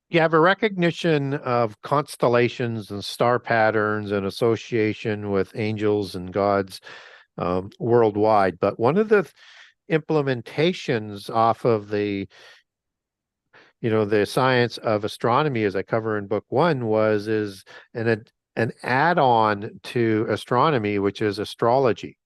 you have a recognition of constellations and star patterns and association with angels and gods worldwide. But one of the implementations off of the science of astronomy, as I cover in book one, is an add-on to astronomy, which is astrology.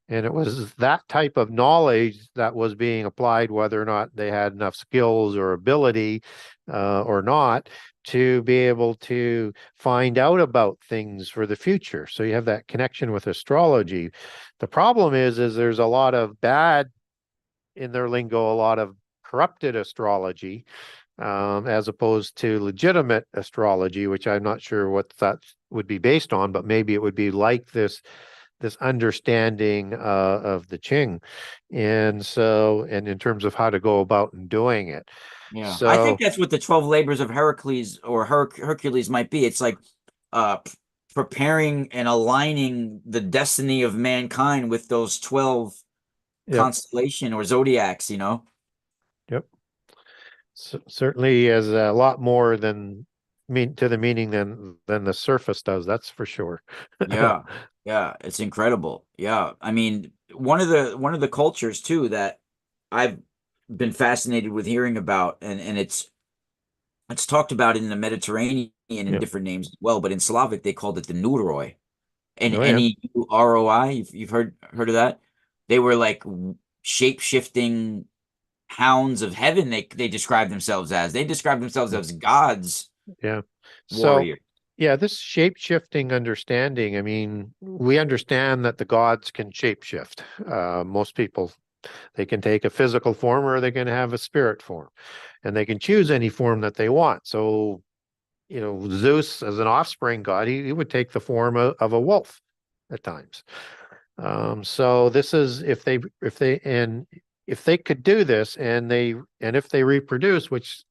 And it was that type of knowledge that was being applied, whether or not they had enough skills or ability or not, to be able to find out about things for the future. So you have that connection with astrology. The problem is there's a lot of bad, in their lingo, a lot of corrupted astrology, as opposed to legitimate astrology, which I'm not sure what that would be based on, but maybe it would be like this understanding of the Ching, and in terms of how to go about and doing it. Yeah, I think So that's what the 12 labors of Heracles or Hercules might be. It's like preparing and aligning the destiny of mankind with those 12 yep, constellation or zodiacs. yep. Certainly has a lot more than mean to the meaning than the surface does. That's for sure. Yeah, yeah, it's incredible. Yeah, I mean, one of the cultures too that I've been fascinated with hearing about, and it's talked about in the Mediterranean in Yeah. different names as well, but in Slavic they called it the Nuroi. And Oh yeah. Neuroi, you've heard of that? They were like shape-shifting hounds of heaven. They describe themselves as. They describe themselves Yeah. as gods, Yeah. So warrior. yeah, this shape-shifting understanding, I mean, we understand that the gods can shapeshift. Most people, they can take a physical form or they can have a spirit form, and they can choose any form that they want. So, Zeus as an offspring god, he would take the form of a wolf at times. So this is if they could do this, and if they reproduce, which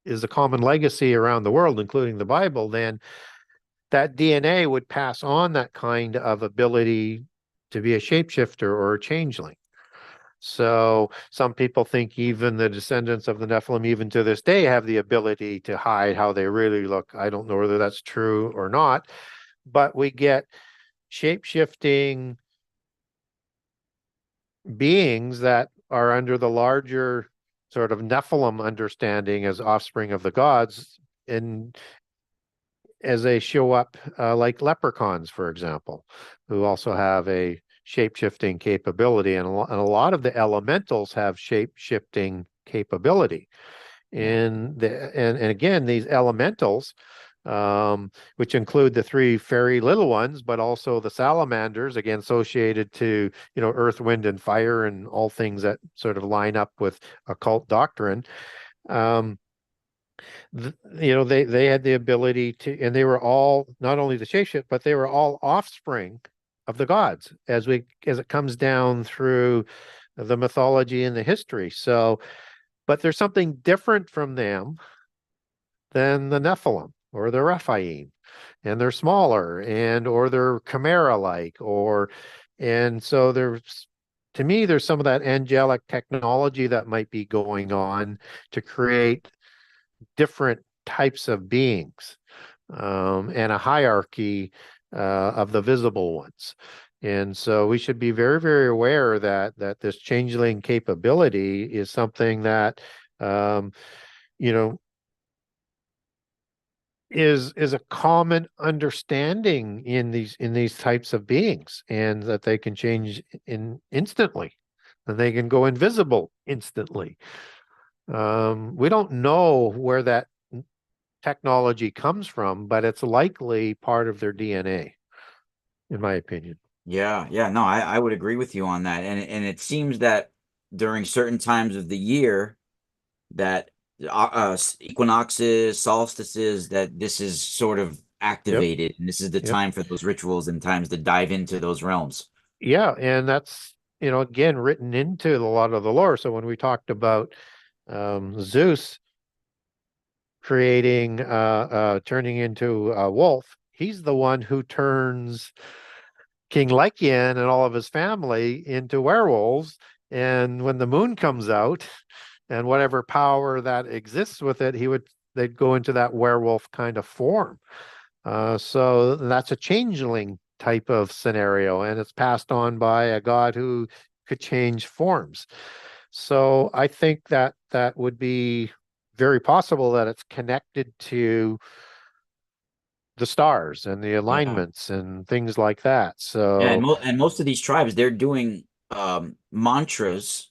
is a common legacy around the world, including the Bible, then that DNA would pass on that kind of ability to be a shapeshifter or a changeling. So some people think even the descendants of the Nephilim, even to this day, have the ability to hide how they really look. I don't know whether that's true or not, but we get shape-shifting beings that are under the larger sort of Nephilim understanding as offspring of the gods, and as they show up like leprechauns, for example, who also have a shape-shifting capability, and a lot of the elementals have shape-shifting capability. Yeah. And again, these elementals, which include the three fairy little ones, but also the salamanders, again associated to earth, wind, and fire, and all things that sort of line up with occult doctrine. Um, they had the ability to, and they were all not only the shapeshift, but they were all offspring of the gods as it comes down through the mythology and the history. So, but there's something different from them than the Nephilim or the Rephaim, and they're smaller, and or they're chimera-like, and so there's, to me, there's some of that angelic technology that might be going on to create different types of beings, and a hierarchy of the visible ones. And so we should be very, very aware that this changeling capability is something that um, you know is a common understanding in these types of beings, and that they can change in instantly, and they can go invisible instantly. We don't know where that technology comes from, but it's likely part of their DNA, in my opinion. Yeah, yeah, no, I would agree with you on that. And it seems that during certain times of the year that equinoxes, solstices, that this is sort of Yep, activated, and this is the yep. time for those rituals and times to dive into those realms. Yeah, and that's, again, written into a lot of the lore. So when we talked about Zeus creating turning into a wolf, he's the one who turns King Lycian and all of his family into werewolves. And when the moon comes out and whatever power that exists with it, they'd go into that werewolf kind of form. So that's a changeling type of scenario, and it's passed on by a god who could change forms. So I think that that would be very possible that it's connected to the stars and the Yeah. alignments and things like that. Yeah, So, and most of these tribes, they're doing mantras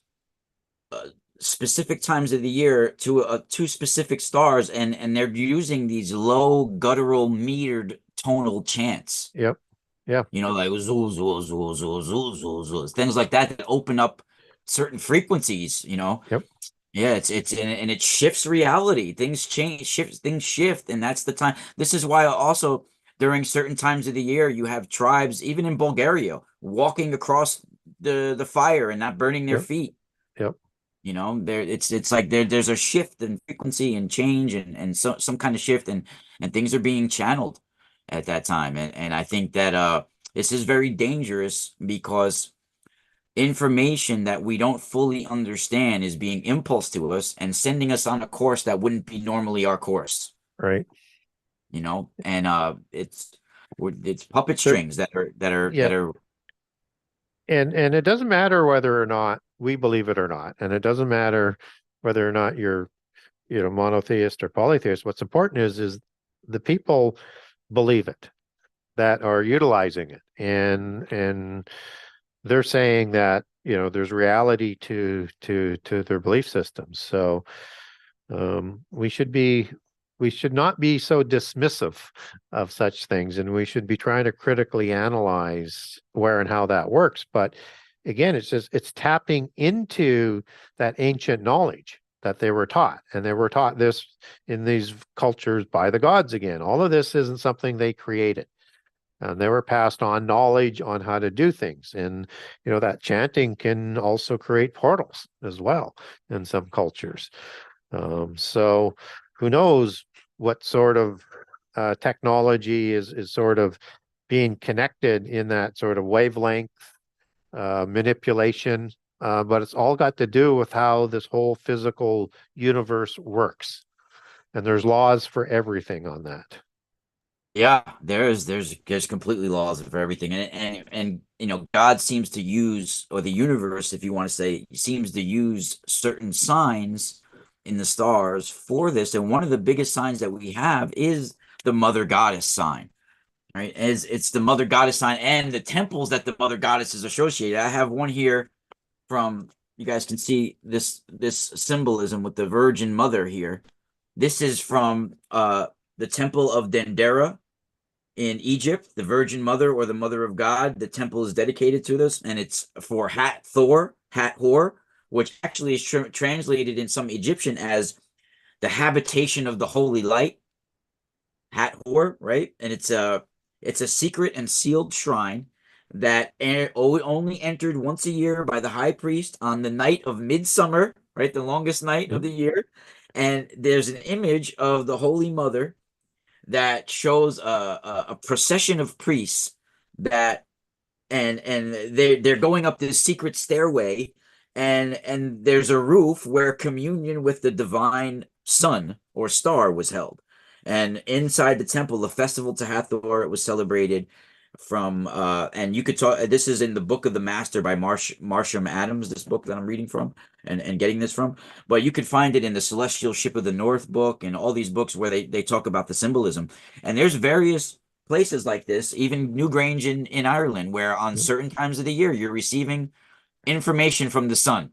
uh, specific times of the year to specific stars, and they're using these low guttural metered tonal chants. yep, yeah, You know, like zoo, zoo, zoo, zoo, zoo, zoo, zoo, things like that that open up certain frequencies, you know. yep, Yeah, it's and it shifts reality. Things change, things shift, and that's the time. This is why also during certain times of the year you have tribes, even in Bulgaria, walking across the fire and not burning their yep, feet. yep, You know, it's like there's a shift in frequency and change and some kind of shift, and things are being channeled at that time. And I think that this is very dangerous because information that we don't fully understand is being impulsed to us and sending us on a course that wouldn't be normally our course, right. you know. And it's puppet There, strings that yeah, are and it doesn't matter whether or not we believe it or not, and it doesn't matter whether or not you're, monotheist or polytheist. What's important is the people believe it, that are utilizing it, and they're saying that, there's reality to their belief systems. So we should not be so dismissive of such things, and we should be trying to critically analyze where and how that works. But again, it's tapping into that ancient knowledge that they were taught, and they were taught this in these cultures by the gods. Again, all of this isn't something they created. And they were passed on knowledge on how to do things. And, that chanting can also create portals as well in some cultures. So who knows what sort of technology is sort of being connected in that sort of wavelength manipulation. But it's all got to do with how this whole physical universe works. And there's laws for everything on that. yeah, there's completely laws for everything, and you know, God seems to use, or the universe, if you want to say, seems to use certain signs in the stars for this. And one of the biggest signs that we have is the mother goddess sign, right? As it's the mother goddess sign and the temples that the mother goddess is associated. I have one here from, you guys can see this symbolism with the Virgin Mother here. This is from the Temple of Dendera in Egypt, the Virgin Mother or the Mother of God. The temple is dedicated to this, and it's for Hathor, which actually is translated in some Egyptian as the habitation of the holy light, Hathor, right? And it's a secret and sealed shrine that only entered once a year by the high priest on the night of midsummer, right? The longest night of Yep. the year. And there's an image of the Holy Mother that shows a procession of priests that and they're going up this secret stairway, and there's a roof where communion with the divine sun or star was held. And inside the temple, the festival to Hathor, it was celebrated. from and you could talk, this is in the Book of the Master by Marsham Adams, this book that I'm reading from and getting this from, but you could find it in the Celestial Ship of the North book and all these books where they talk about the symbolism. And there's various places like this, even Newgrange in Ireland, where on Yep. certain times of the year you're receiving information from the sun,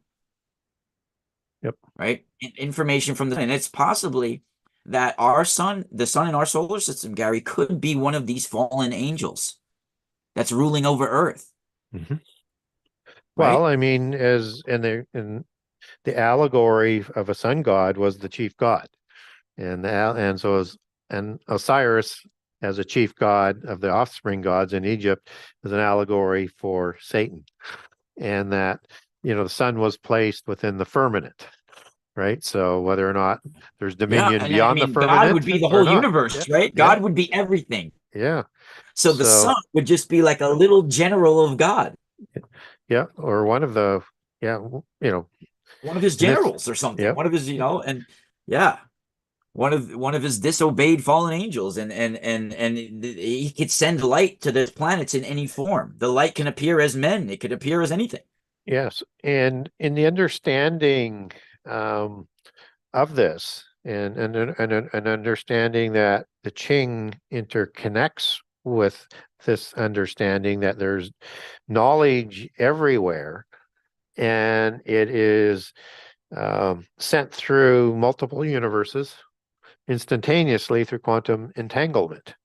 Yep. right? Information from the sun. And it's possibly that our sun, the sun in our solar system, Gary, could be one of these fallen angels that's ruling over Earth, Mhm. Well, right? I mean, as in the allegory of a sun god was the chief god, and so is and Osiris as a chief god of the offspring gods in Egypt is an allegory for Satan, and that the sun was placed within the firmament, right? So whether or not there's Yeah, dominion and I beyond the mean, God would firmament be the or whole not, yeah, universe, right? yeah, God would be everything. yeah. So the sun So would just be like a little general of God, yeah, or one of the yeah, one of his and this generals or something, yeah. one of his, and yeah, one of his disobeyed fallen angels, and he could send light to the planets in any form. The light can appear as men, it could appear as anything. Yes, and in the understanding of this, and understanding that the Ching interconnects with this understanding that there's knowledge everywhere, and it is sent through multiple universes instantaneously through quantum entanglement.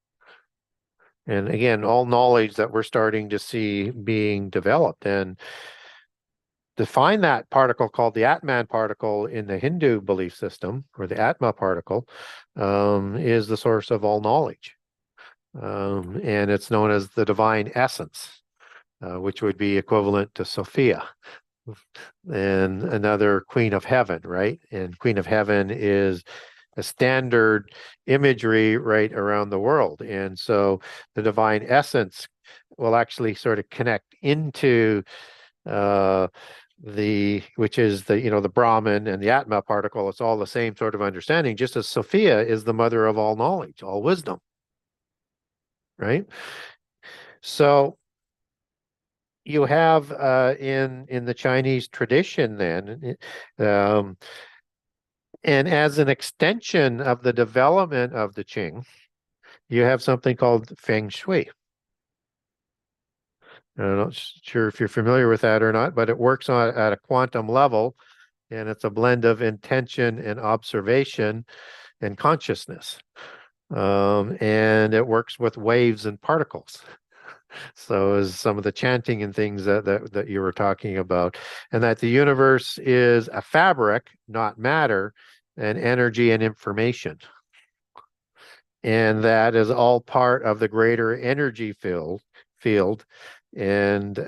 And again, all knowledge that we're starting to see being developed. And define that particle called the Atman particle in the Hindu belief system, or the Atma particle, is the source of all knowledge. And it's known as the divine essence, which would be equivalent to Sophia and another queen of heaven, right? And queen of heaven is a standard imagery right around the world. And so the divine essence will actually sort of connect into uh, which is the Brahman and the Atma particle. It's all the same sort of understanding, just as Sophia is the mother of all knowledge, all wisdom, right? So you have in the Chinese tradition then, um, and as an extension of the development of the Qing, you have something called Feng Shui. I'm not sure if you're familiar with that or not, but it works at a quantum level, and it's a blend of intention and observation and consciousness. And it works with waves and particles. So is some of the chanting and things that you were talking about, and that the universe is a fabric, not matter, and energy and information. And that is all part of the greater energy field, and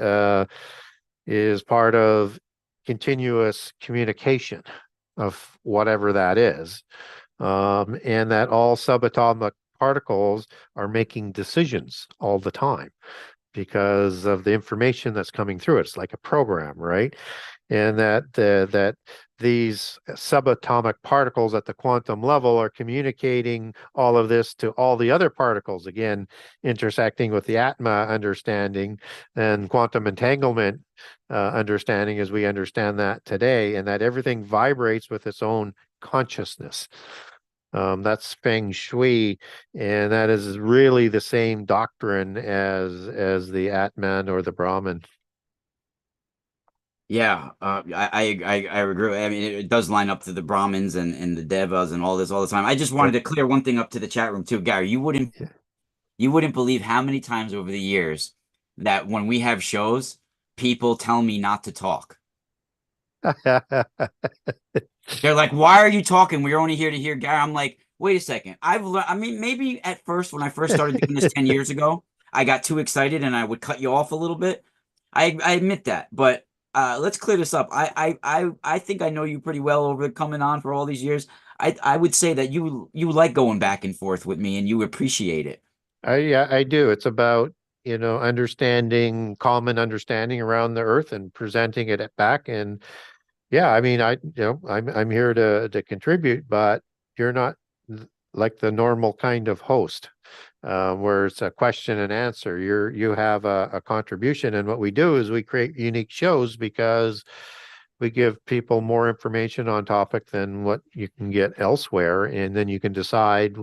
is part of continuous communication of whatever that is, and that all subatomic particles are making decisions all the time because of the information that's coming through. It's like a program, right? And that these subatomic particles at the quantum level are communicating all of this to all the other particles, again, intersecting with the Atma understanding and quantum entanglement understanding as we understand that today, and that everything vibrates with its own consciousness. That's Feng Shui, and that is really the same doctrine as the Atman or the Brahman. Yeah, I agree. I mean, it does line up to the Brahmins and the Devas and all this all the time. I just wanted Yep. to clear one thing up to the chat room too, Gary. You wouldn't believe how many times over the years that when we have shows, people tell me not to talk. They're like, "Why are you talking? We're only here to hear Gary." I'm like, "Wait a second. I've learned. I mean, maybe at first when I first started doing this 10 years ago, I got too excited and I would cut you off a little bit. I admit that, but let's clear this up. I think I know you pretty well over coming on for all these years. I would say that you like going back and forth with me and you appreciate it. Yeah, I do. It's about, understanding common understanding around the earth and presenting it back. And yeah, I mean, I'm here to contribute, but you're not like the normal kind of host. where it's a question and answer. You have a contribution, and what we do is we create unique shows because we give people more information on topic than what you can get elsewhere, and then you can decide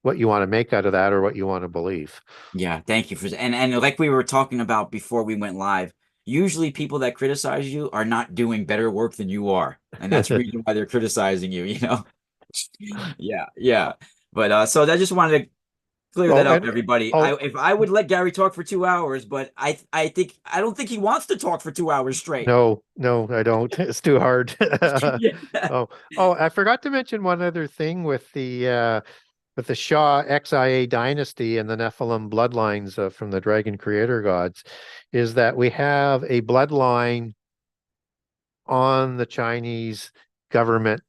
what you want to make out of that or what you want to believe. Yeah, thank you for and like we were talking about before we went live, usually people that criticize you are not doing better work than you are. And that's the reason why they're criticizing you, you know? Yeah, yeah. But so I just wanted to clear that Well, up, and everybody. oh If I would let Gary talk for 2 hours, but I don't think he wants to talk for 2 hours straight. no, no, I don't. It's too hard. Yeah. Oh, I forgot to mention one other thing with the Shah XIA dynasty and the Nephilim bloodlines from the dragon creator gods, is that we have a bloodline on the Chinese government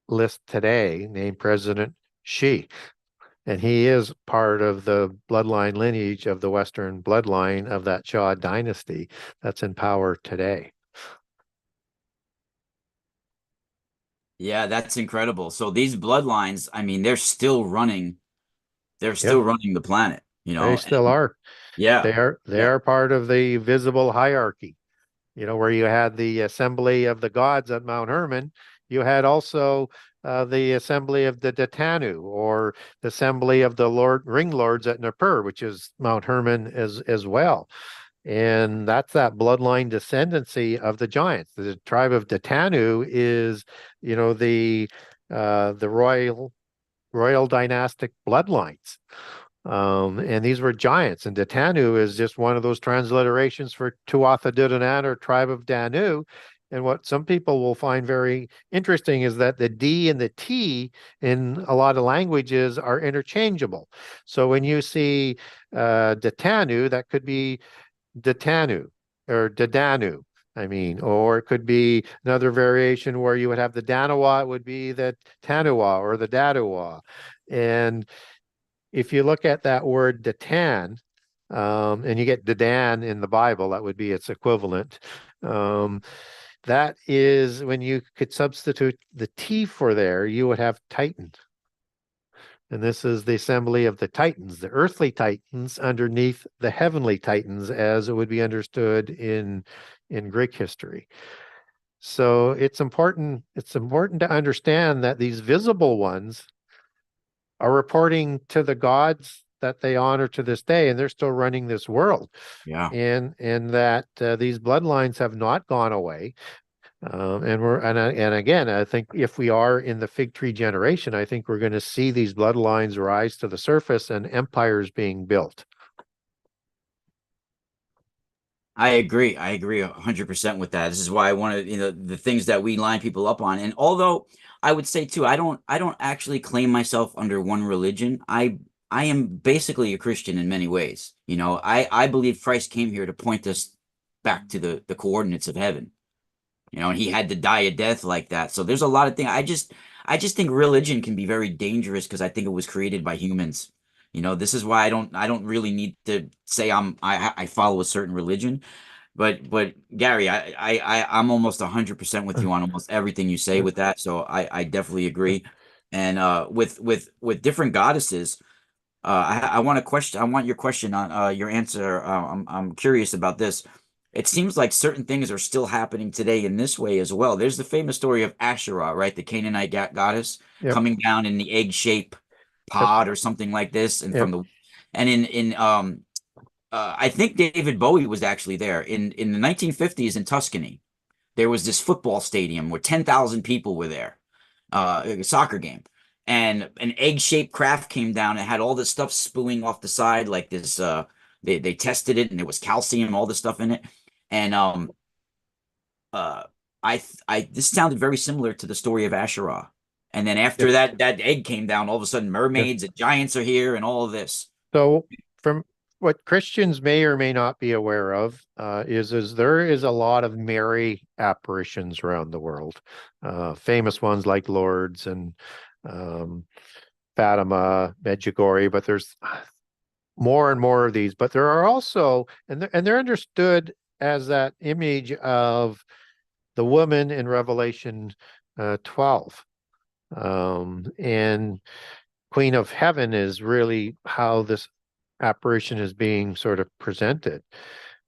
list today named President Xi. And he is part of the bloodline lineage of the Western bloodline of that Shah dynasty that's in power today. Yeah, that's incredible. So these bloodlines, I mean, they're Yeah, still running the planet, you they know? still And are. yeah. They Yeah. are part of the visible hierarchy. Where you had the assembly of the gods at Mount Hermon, you had also the assembly of the Detanu, or the assembly of the ring lords at Nippur, which is Mount Hermon as well. And that's that bloodline descendancy of the giants. The tribe of Detanu is, the royal dynastic bloodlines. And these were giants, and Detanu is just one of those transliterations for Tuatha De Danann, or tribe of Danu. And what some people will find very interesting is that the D and the T in a lot of languages are interchangeable. So when you see Detanu, that could be Detanu or Dedanu. I mean, or it could be another variation where you would have the Danawa, it would be the Tanua or the Dadawa. And if you look at that word Datan, and you get Dedan in the Bible, that would be its equivalent. Um, that is when you could substitute the T for there, you would have Titan. And this is the assembly of the Titans, the earthly Titans underneath the heavenly Titans, as it would be understood in Greek history. So it's important to understand that these visible ones are reporting to the gods that they honor to this day, and they're still running this world. Yeah. And that these bloodlines have not gone away. And again, I think if we are in the fig tree generation, I think we're going to see these bloodlines rise to the surface and empires being built. I agree. I agree 100% with that. This is why I wanted, the things that we line people up on. And although I would say too, I don't actually claim myself under one religion. I am basically a Christian in many ways. I believe Christ came here to point us back to the coordinates of heaven. And he had to die a death like that. So there's a lot of things. I just think religion can be very dangerous because I think it was created by humans. This is why I don't really need to say I follow a certain religion. But Gary, I'm almost 100% with you on almost everything you say with that. So I definitely agree. And with different goddesses, I want a question. I want your question on your answer. I'm curious about this. It seems like certain things are still happening today in this way as well. There's the famous story of Asherah, right? The Canaanite goddess Yep. coming down in the egg-shaped Yep. pod or something like this, and Yep. I think David Bowie was actually there in the 1950s in Tuscany. There was this football stadium where 10,000 people were there, a soccer game, and an egg-shaped craft came down and had all this stuff spewing off the side like this. They tested it and there was calcium, all this stuff in it, and uh, I this sounded very similar to the story of Asherah. And then after Yep. that egg came down, all of a sudden Yep. mermaids and giants are here and all of this. So, from what Christians may or may not be aware of, is there is a lot of Mary apparitions around the world, famous ones like Lourdes and um, Fatima, Medjugorje, but there's more and more of these. But there are also, and they're understood as that image of the woman in Revelation 12. And Queen of Heaven is really how this apparition is being sort of presented.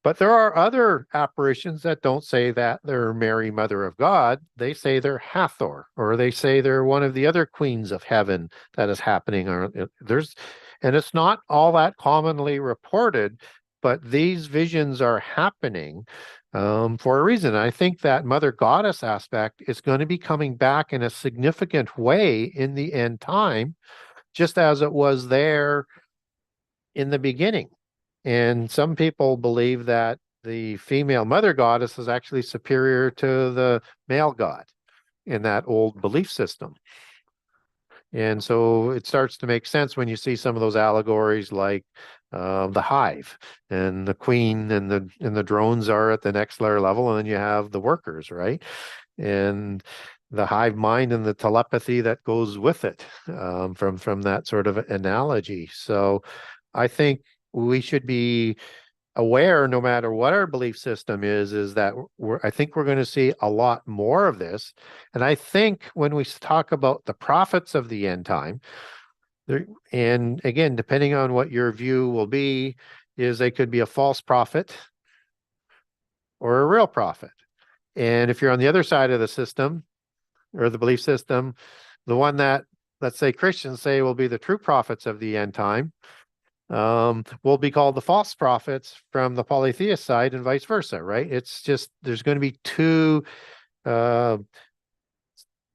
But there are other apparitions that don't say that they're Mary, Mother of God. They say they're Hathor, or they say they're one of the other queens of heaven that is happening. And it's not all that commonly reported, but these visions are happening for a reason. I think that Mother Goddess aspect is going to be coming back in a significant way in the end time, just as it was there in the beginning. And some people believe that the female mother goddess is actually superior to the male god in that old belief system. And so it starts to make sense when you see some of those allegories like the hive and the queen and the drones are at the next layer level, and then you have the workers, right? And the hive mind and the telepathy that goes with it from that sort of analogy. So I think we should be aware, no matter what our belief system is that I think we're going to see a lot more of this. And I think when we talk about the prophets of the end time, and again, depending on what your view will be, is they could be a false prophet or a real prophet. And if you're on the other side of the system or the belief system, the one that, let's say, Christians say will be the true prophets of the end time, will be called the false prophets from the polytheist side and vice versa, right? It's just, there's going to be two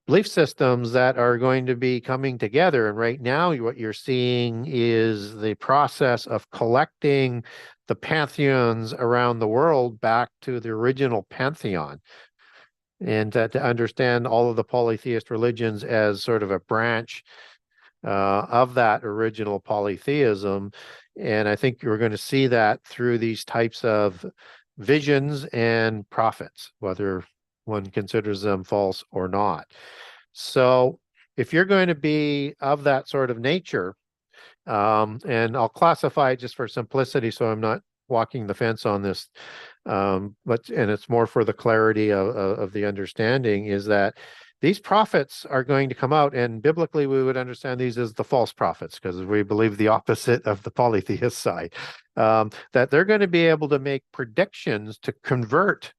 belief systems that are going to be coming together. And right now, what you're seeing is the process of collecting the pantheons around the world back to the original pantheon. And to understand all of the polytheist religions as sort of a branch of that original polytheism. And I think you're going to see that through these types of visions and prophets, whether one considers them false or not. So if you're going to be of that sort of nature, and I'll classify it just for simplicity, so I'm not walking the fence on this, and it's more for the clarity of the understanding, is that these prophets are going to come out, and biblically we would understand these as the false prophets because we believe the opposite of the polytheist side, that they're going to be able to make predictions to convert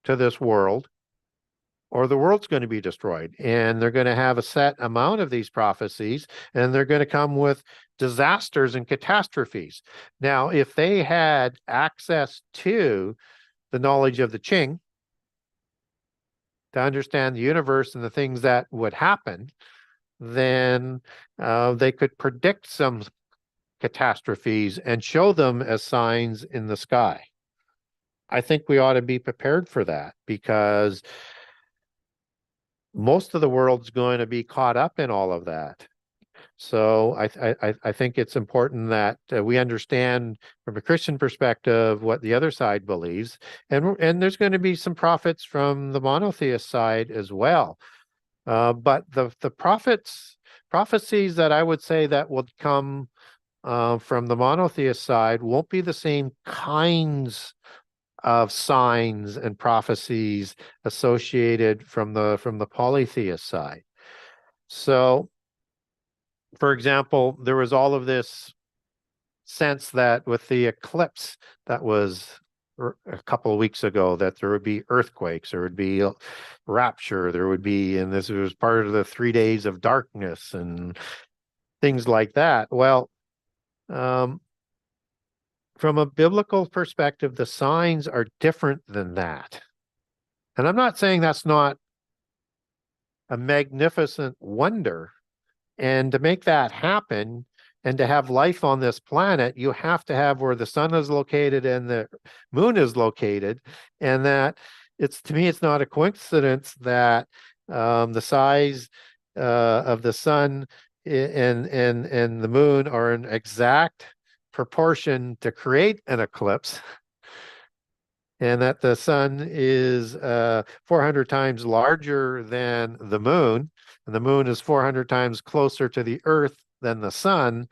to this world, or the world's going to be destroyed. And they're going to have a set amount of these prophecies, and they're going to come with disasters and catastrophes. Now, if they had access to the knowledge of the Ching, to understand the universe and the things that would happen, then they could predict some catastrophes and show them as signs in the sky. I think we ought to be prepared for that because most of the world's going to be caught up in all of that. So I think it's important that we understand from a Christian perspective what the other side believes, and there's going to be some prophets from the monotheist side as well. But the prophecies that I would say that would come from the monotheist side won't be the same kinds of signs and prophecies associated from the polytheist side. So, for example, there was all of this sense that with the eclipse that was a couple of weeks ago, that there would be earthquakes, there would be rapture, there would be, and this was part of the 3 days of darkness and things like that. Well, from a biblical perspective, the signs are different than that. And I'm not saying that's not a magnificent wonder. And to make that happen and to have life on this planet, you have to have where the sun is located and the moon is located. And that to me, it's not a coincidence that the size of the sun and the moon are an exact proportion to create an eclipse, and that the sun is 400 times larger than the moon, and the moon is 400 times closer to the earth than the sun.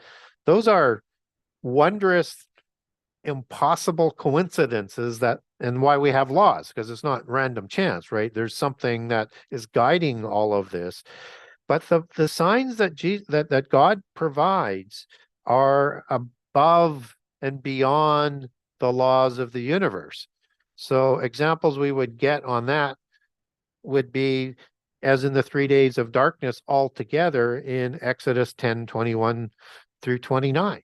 Those are wondrous, impossible coincidences and why we have laws, because it's not random chance, right? There's something that is guiding all of this. But the signs that God provides are above and beyond the laws of the universe. So examples we would get on that would be as in the 3 days of darkness altogether in Exodus 10:21 through 29.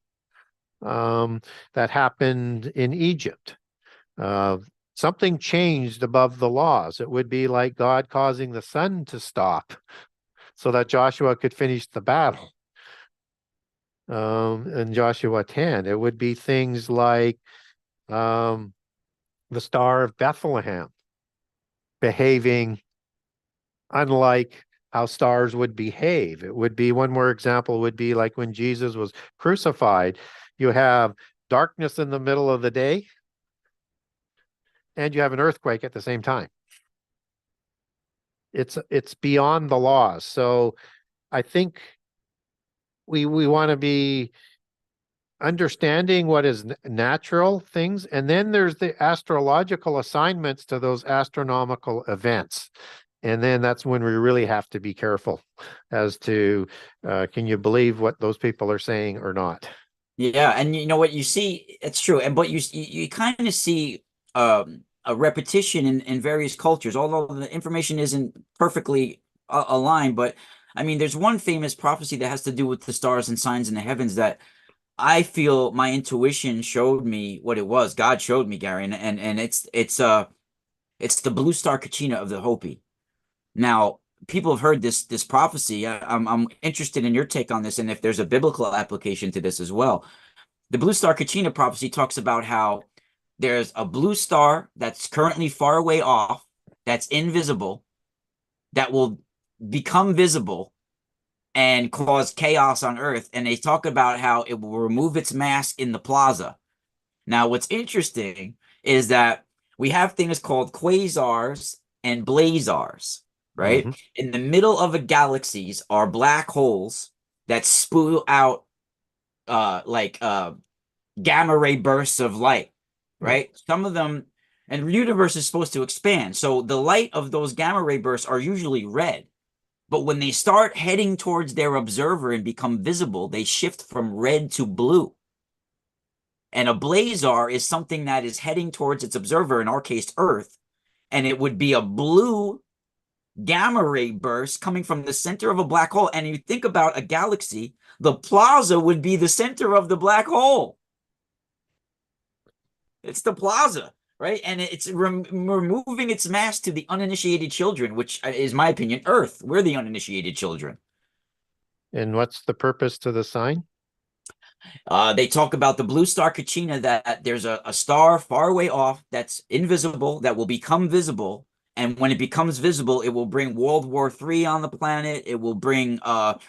That happened in Egypt. Uh, Something changed above the laws. It would be like God causing the sun to stop so that Joshua could finish the battle. In Joshua 10, it would be things like the Star of Bethlehem behaving unlike how stars would behave. It would be, one more example would be like when Jesus was crucified, you have darkness in the middle of the day and you have an earthquake at the same time. It's beyond the laws. So I think we want to be understanding what is natural things, and then there's the astrological assignments to those astronomical events. And then that's when we really have to be careful as to can you believe what those people are saying or not? Yeah, and you know what you see, it's true. And but you kind of see a repetition in various cultures, although the information isn't perfectly aligned. But I mean, there's one famous prophecy that has to do with the stars and signs in the heavens that I feel my intuition showed me what it was. God showed me, Gary, and it's the blue star Kachina of the Hopi. Now, people have heard this prophecy. I'm interested in your take on this, and if there's a biblical application to this as well. The blue star Kachina prophecy talks about how there's a blue star that's currently far away off, that's invisible, that will become visible and cause chaos on Earth. And they talk about how it will remove its mask in the plaza. Now, what's interesting is that we have things called quasars and blazars, right? Mm-hmm. In the middle of a galaxies are black holes that spew out gamma ray bursts of light, Yep. right? Some of them, and the universe is supposed to expand. So the light of those gamma ray bursts are usually red. But when they start heading towards their observer and become visible, they shift from red to blue. And a blazar is something that is heading towards its observer, in our case, Earth, and it would be a blue gamma ray burst coming from the center of a black hole. And you think about a galaxy, the plaza would be the center of the black hole. It's the plaza, right? And it's removing its mask to the uninitiated children, which is my opinion, Earth. We're the uninitiated children. And what's the purpose to the sign? They talk about the blue star Kachina, that there's a star far away off that's invisible that will become visible. And when it becomes visible, it will bring World War III on the planet. It will bring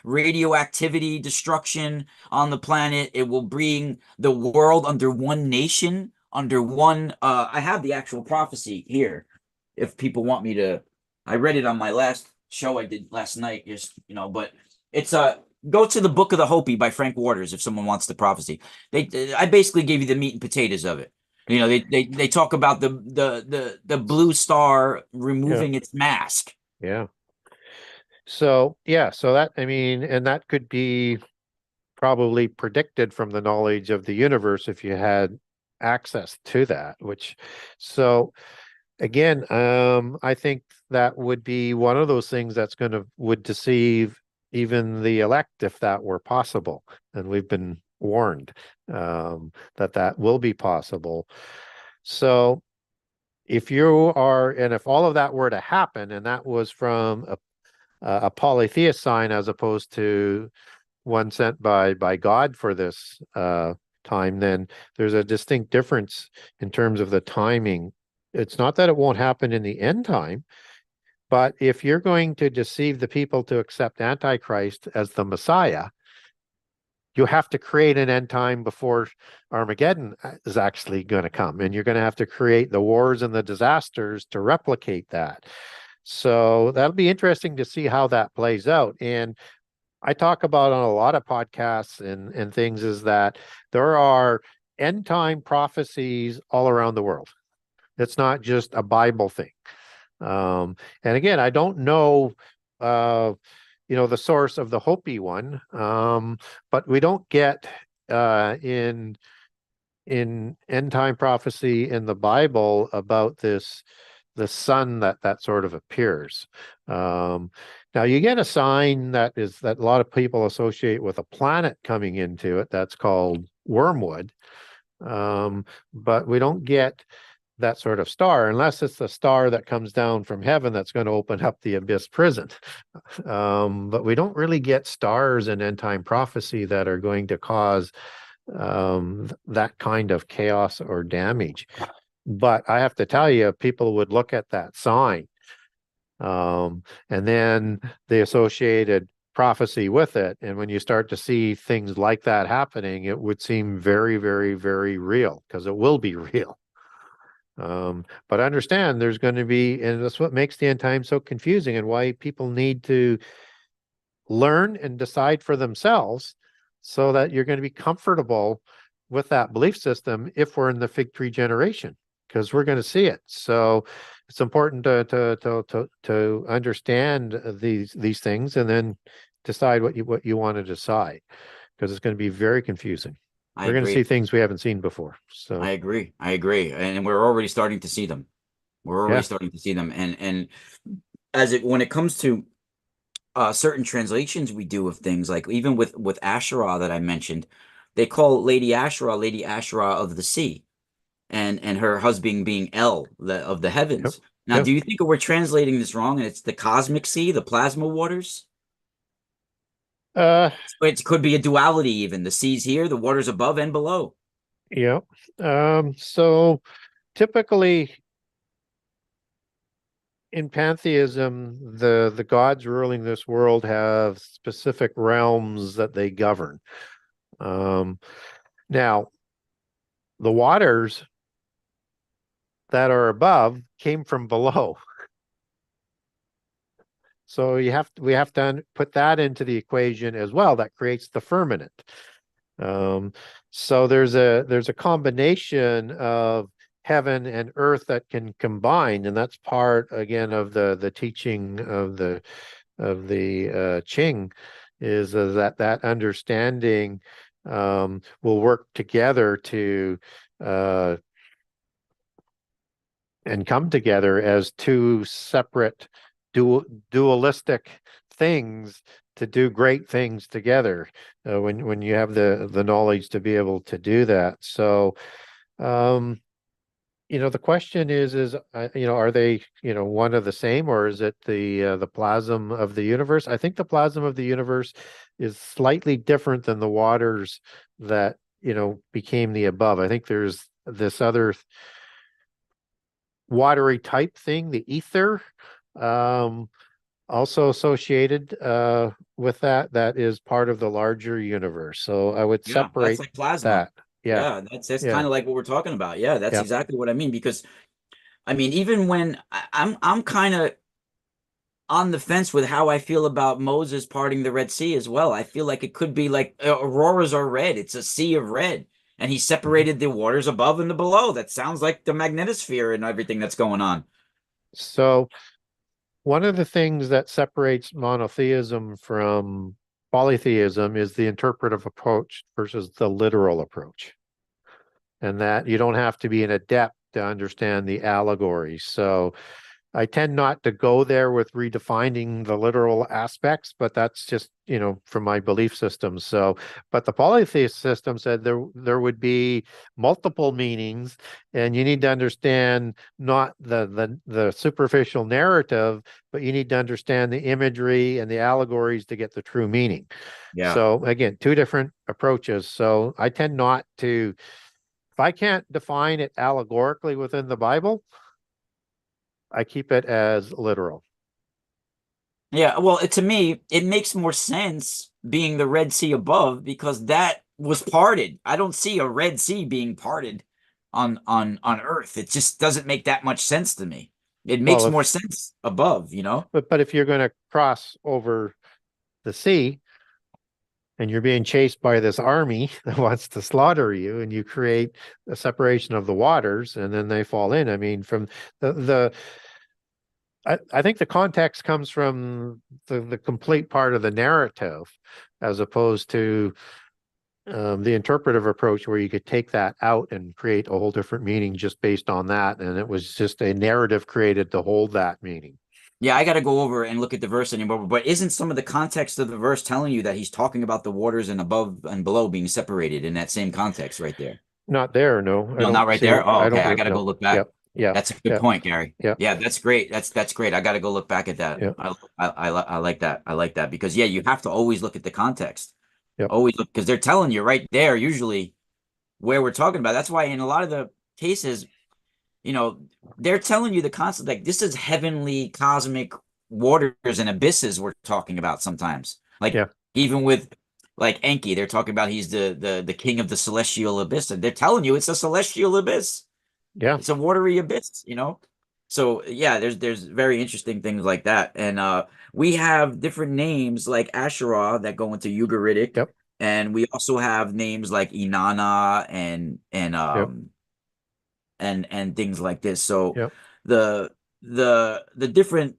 radioactivity destruction on the planet. It will bring the world under one nation, under one. I have the actual prophecy here. If people want me to, I read it on my last show I did last night. Just but it's go to the Book of the Hopi by Frank Waters if someone wants the prophecy. I basically gave you the meat and potatoes of it. They talk about the blue star Yeah. removing its mask. Yeah. So yeah, so that, I mean, and that could be probably predicted from the knowledge of the universe if you had access to that, which, so again, I think that would be one of those things that's would deceive even the elect if that were possible. And we've been warned that that will be possible. So if you are, and if all of that were to happen, and that was from a polytheist sign as opposed to one sent by God for this time, then there's a distinct difference in terms of the timing. It's not that it won't happen in the end time, but if you're going to deceive the people to accept Antichrist as the Messiah, you have to create an end time before Armageddon is actually going to come. And you're going to have to create the wars and the disasters to replicate that. So that'll be interesting to see how that plays out. And I talk about on a lot of podcasts and things is that there are end time prophecies all around the world. It's not just a Bible thing. And again, I don't know, the source of the Hopi one, but we don't get in end time prophecy in the Bible about the sun that sort of appears. Um, Now you get a sign that a lot of people associate with a planet coming into it. That's called wormwood. But we don't get that sort of star unless it's the star that comes down from heaven that's going to open up the abyss prison. But we don't really get stars in end time prophecy that are going to cause that kind of chaos or damage. But I have to tell you, people would look at that sign, and then the associated prophecy with it. And when you start to see things like that happening, it would seem very, very, very real, because it will be real. But understand there's going to be, and that's what makes the end time so confusing and why people need to learn and decide for themselves so that you're going to be comfortable with that belief system if we're in the fig tree generation, because we're going to see it. So it's important to understand these things and then decide what you want to decide, because it's going to be very confusing. I We're going to see agree. things we haven't seen before. So I agree. I agree. And we're already starting to see them. We're already yeah. starting to see them. And when it comes to certain translations we do of things, like even with Asherah that I mentioned, they call Lady Asherah of the sea, and her husband being El, of the Yep. heavens. Now, Yep. do you think we're translating this wrong and it's the cosmic sea, the plasma waters? Uh, It could be a duality even. The sea's here, the water's above and below. yeah. So typically in pantheism, the gods ruling this world have specific realms that they govern. Um, Now, the waters that are above came from below. So we have to put that into the equation as well. That creates the firmament. Um, so there's a combination of heaven and earth that can combine, and that's part again of the teaching of the Ching, is that understanding will work together to uh, and come together as two separate dualistic things to do great things together, when you have the knowledge to be able to do that. So um the question is are they one of the same, or is it the plasm of the universe? I think the plasm of the universe is slightly different than the waters that became the above. I think there's this other watery type thing, the ether, um, also associated with that is part of the larger universe. So I would Yeah, that's separate like plasma. that. Yeah, Yeah, that's yeah, kind of like what we're talking about. Yeah, that's yeah. exactly what I mean. Because I mean, even when I'm kind of on the fence with how I feel about Moses parting the Red Sea as well. I feel like it could be like auroras are red. It's a sea of red. And he Mhm. separated the waters above and the below. That sounds like the magnetosphere and everything that's going on. So one of the things that separates monotheism from polytheism is the interpretive approach versus the literal approach, and that you don't have to be an adept to understand the allegory. So I tend not to go there with redefining the literal aspects, but that's just, from my belief system. So, but the polytheist system said there would be multiple meanings, and you need to understand not the superficial narrative, but you need to understand the imagery and the allegories to get the true meaning. Yeah. So again, two different approaches. So I tend not to, if I can't define it allegorically within the Bible, I keep it as literal. Yeah. Well, to me, it makes more sense being the Red Sea above because that was parted. I don't see a Red Sea being parted on Earth. It just doesn't make that much sense to me. It Well, makes more sense above, you know? but if you're going to cross over the sea and you're being chased by this army that wants to slaughter you, and you create a separation of the waters, and then they fall in. I mean, from the I think the context comes from the complete part of the narrative, as opposed to the interpretive approach where you could take that out and create a whole different meaning just based on that. And it was just a narrative created to hold that meaning. Yeah, I got to go over and look at the verse anymore. But isn't some of the context of the verse telling you that he's talking about the waters and above and below being separated in that same context right there? Not there, no. I No, not don't right see there. it. Oh, I okay. don't I got to know. go look back. Yep. Yeah. That's a good Yeah. point, Gary. Yeah. Yeah, that's great. That's great. I got to go look back at that. Yeah. I like that. I like that because yeah, you have to always look at the context. Yep. Always look because they're telling you right there usually where we're talking about. That's why in a lot of the cases, you know, they're telling you the concept like this is heavenly cosmic waters and abysses we're talking about sometimes. Like Yeah. even with like Enki, they're talking about he's the king of the celestial abyss. And they're telling you it's a celestial abyss. Yeah. It's a watery abyss, you know? So yeah, there's very interesting things like that. And we have different names like Asherah that go into Ugaritic, Yep. and we also have names like Inanna Yep. and things like this. So Yep. the the different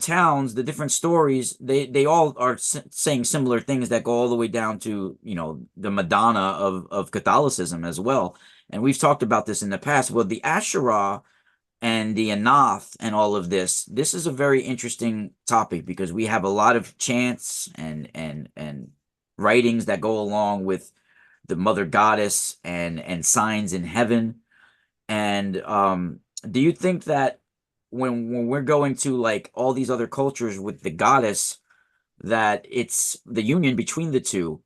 towns, the different stories, they all are saying similar things that go all the way down to, you know, the Madonna of Catholicism as well. And we've talked about this in the past. Well, the Asherah and the Anath and all of this is a very interesting topic because we have a lot of chants and writings that go along with the mother goddess and signs in heaven. And do you think that when we're going to like all these other cultures with the goddess, that it's the union between the two?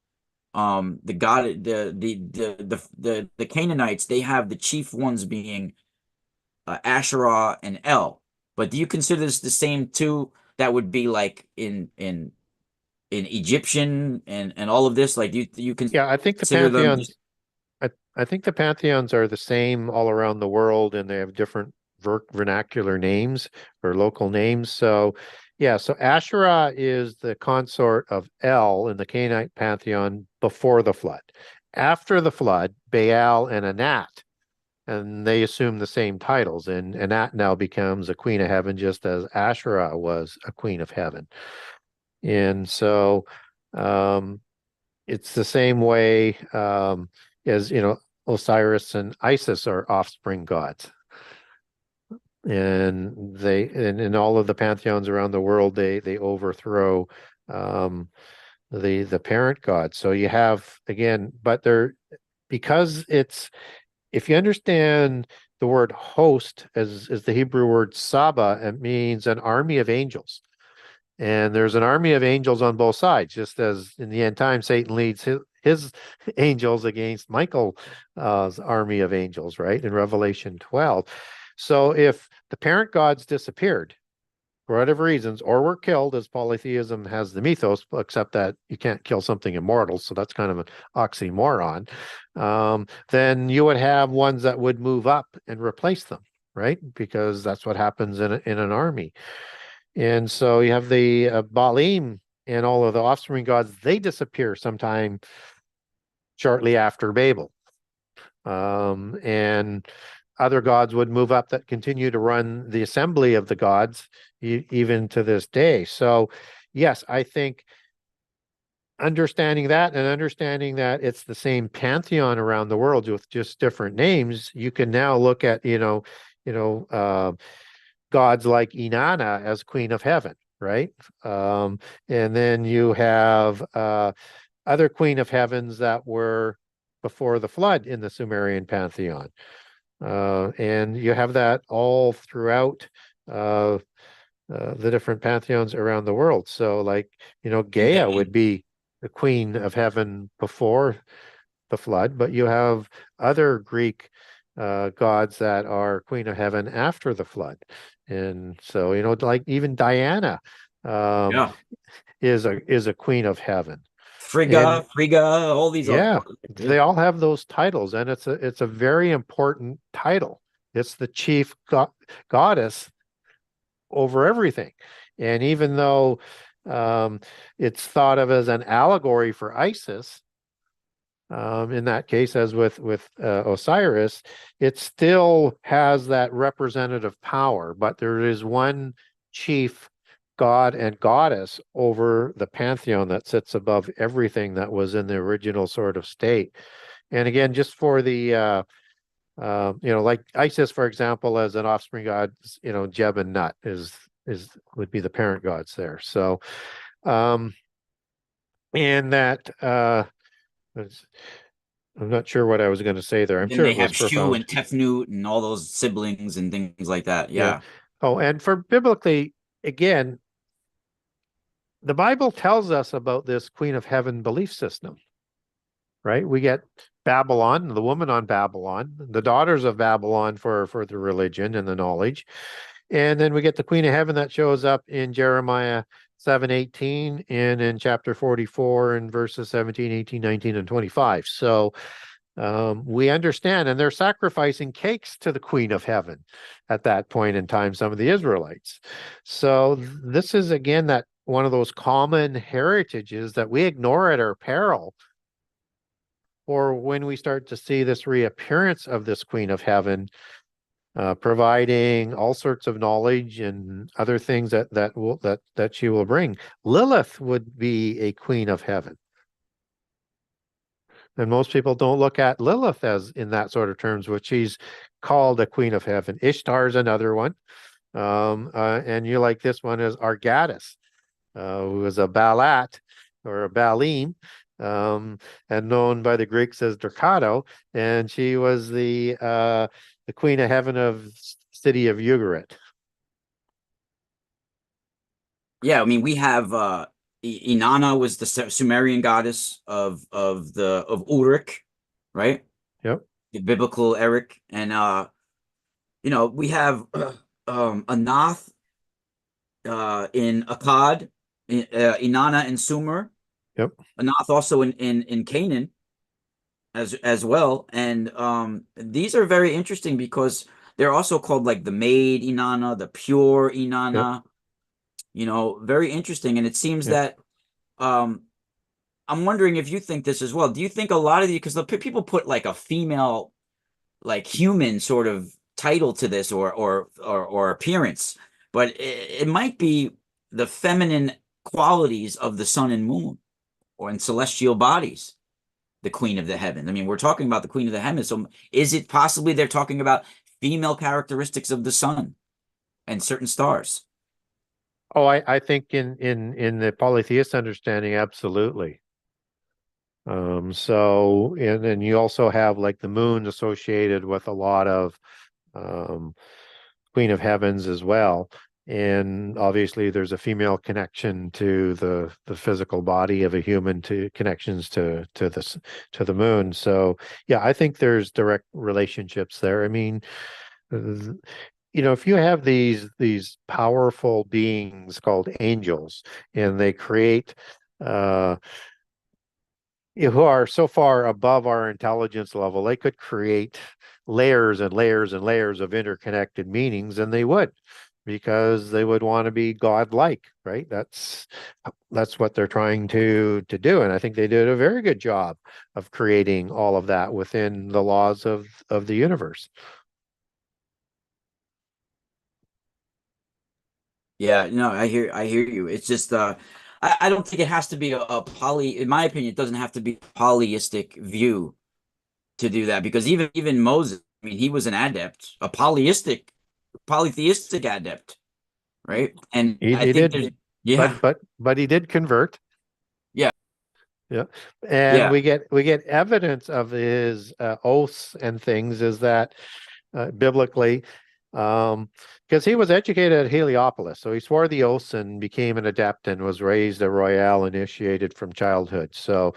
The god, the Canaanites, they have the chief ones being Asherah and El. But do you consider this the same two that would be like in Egyptian and all of this? Like you Yeah. I think the consider them just pantheons, I think the pantheons are the same all around the world and they have different vernacular names or local names. So, yeah, so Asherah is the consort of El in the Canaanite pantheon before the flood. After the flood, Baal and Anat, and they assume the same titles. And Anat now becomes a queen of heaven, just as Asherah was a queen of heaven. And so, um, it's the same way as Osiris and Isis are offspring gods, and they and in all of the pantheons around the world they overthrow um, the parent god. So you have again, but they're because it's if you understand the word host as the Hebrew word Saba, it means an army of angels. And there's an army of angels on both sides, just as in the end time, Satan leads his angels against Michael's army of angels, right? In Revelation 12. So if the parent gods disappeared for whatever reasons, or were killed, as polytheism has the mythos, except that you can't kill something immortal, so that's kind of an oxymoron, then you would have ones that would move up and replace them, right? Because that's what happens in an army. And so you have the Baalim and all of the offspring gods, they disappear sometime shortly after Babel. And other gods would move up that continue to run the assembly of the gods even to this day. So, yes, I think understanding that and understanding that it's the same pantheon around the world with just different names, you can now look at, gods like Inanna as queen of heaven, right? And then you have other queen of heavens that were before the flood in the Sumerian pantheon. And you have that all throughout the different pantheons around the world. So, like, Gaia would be the queen of heaven before the flood, but you have other Greek gods that are queen of heaven after the flood. And so, like even Diana um, yeah. is a queen of heaven. Frigga, And Frigga, all these are yeah, yeah. they all have those titles, and it's a very important title. It's the chief goddess over everything. And even though it's thought of as an allegory for Isis, in that case, as with Osiris, it still has that representative power. But there is one chief god and goddess over the pantheon that sits above everything that was in the original sort of state. And again, just for the like Isis, for example, as an offspring god, Jeb and Nut would be the parent gods there. So, and that I'm not sure what I was going to say there. I'm Then sure they it was have Shu profound. and Tefnut and all those siblings and things like that. Yeah. Yeah. Oh, and for biblically, again, the Bible tells us about this Queen of Heaven belief system, right? We get Babylon, the woman on Babylon, the daughters of Babylon for the religion and the knowledge. And then we get the Queen of Heaven that shows up in Jeremiah 7:18 and in chapter 44 and verses 17, 18, 19, and 25. So we understand, and they're sacrificing cakes to the Queen of Heaven at that point in time, some of the Israelites. So this is again that one of those common heritages that we ignore at our peril, or when we start to see this reappearance of this Queen of Heaven, providing all sorts of knowledge and other things that she will bring. Lilith would be a Queen of Heaven. And most people don't look at Lilith as in that sort of terms, which she's called a Queen of Heaven. Ishtar is another one. And you like this one is Argatis, who was a Balat or a Balim, and known by the Greeks as Dracado. And she was the Queen of Heaven of city of Ugarit. Yeah, I mean, we have Inanna was the Sumerian goddess of Uruk, right? Yep. The biblical Eric, and we have Anath in Akkad, Inanna in Sumer, Yep. Anath also in Canaan as well, and these are very interesting because they're also called like the maid Inanna, the pure Yep. Inanna. Very interesting. And it seems Yep. that I'm wondering if you think this as well. Do you think a lot of the because the people put like a female, like human sort of title to this or appearance, but it might be the feminine qualities of the sun and moon or in celestial bodies, the queen of the heaven. I mean, we're talking about the queen of the heaven. So is it possibly they're talking about female characteristics of the sun and certain stars? Oh, I think in the polytheist understanding, absolutely. So and then you also have like the moon associated with a lot of Queen of Heavens as well. And obviously there's a female connection to the physical body of a human to connections to the moon. So yeah, I think there's direct relationships there. I mean, if you have these powerful beings called angels, and they create who are so far above our intelligence level, they could create layers and layers and layers of interconnected meanings, and they would, because they would want to be godlike, right? That's what they're trying to do, and I think they did a very good job of creating all of that within the laws of the universe. Yeah, no, I hear you. It's just I don't think it has to be a poly in my opinion, it doesn't have to be a polyistic view to do that because even Moses, I mean, he was an adept, a polytheistic adept, right? And I He think did, there's yeah, but he did convert. yeah, Yeah, and yeah, we get evidence of his oaths and things. Is that biblically? Because he was educated at Heliopolis, so he swore the oaths and became an adept and was raised a royale, initiated from childhood. So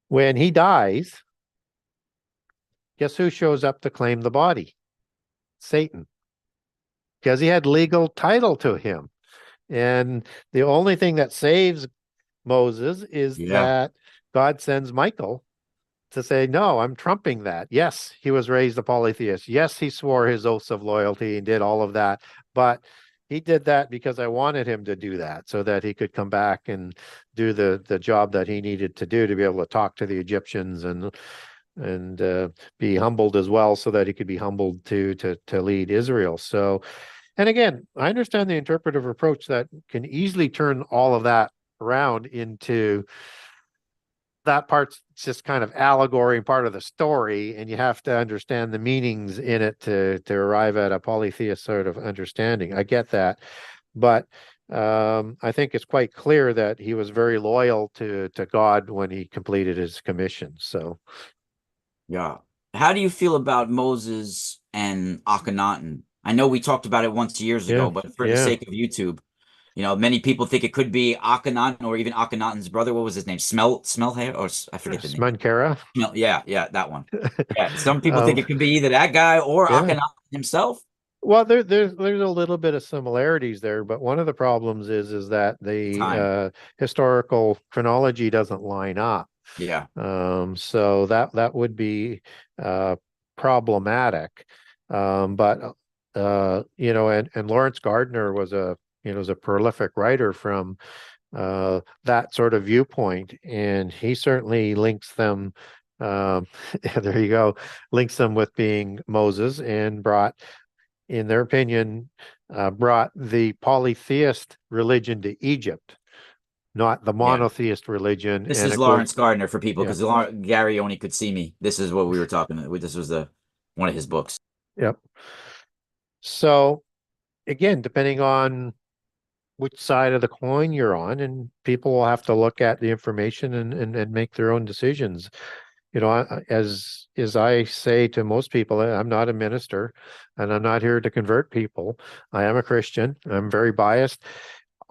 when he dies, guess who shows up to claim the body? Satan, because he had legal title to him. And the only thing that saves Moses is yeah. that God sends Michael to say, no, I'm trumping that. Yes, he was raised a polytheist. Yes, he swore his oaths of loyalty and did all of that. But he did that because I wanted him to do that so that he could come back and do the job that he needed to do to be able to talk to the Egyptians and be humbled as well so that he could be humbled to lead Israel. So, And again, I understand the interpretive approach that can easily turn all of that around into that part's just kind of allegory and part of the story, and you have to understand the meanings in it to arrive at a polytheist sort of understanding. I get that, but I think it's quite clear that he was very loyal to God when he completed his commission. So, Yeah. How do you feel about Moses and Akhenaten? I know we talked about it once years yeah, ago, but for the yeah, sake of YouTube, many people think it could be Akhenaten or even Akhenaten's brother. What was his name? Smelhair, or I forget the name. Smunkara. Yeah, yeah, that one. Yeah, some people think um, it could be either that guy or yeah. Akhenaten himself. Well, there's a little bit of similarities there, but one of the problems is that the Time. historical chronology doesn't line up. Yeah, So that would be uh, problematic. But and Lawrence Gardner was a prolific writer from that sort of viewpoint, and he certainly links them. There you go, links them with being Moses, and brought, in their opinion, brought the polytheist religion to Egypt, not the yeah. monotheist religion. This And is of course, Lawrence Gardner for people yeah, because Gary only could see me. This is what we were talking about. This was the one of his books. yep. So again, depending on which side of the coin you're on, and people will have to look at the information and make their own decisions. As I say to most people, I'm not a minister, and I'm not here to convert people. I am a Christian. I'm very biased.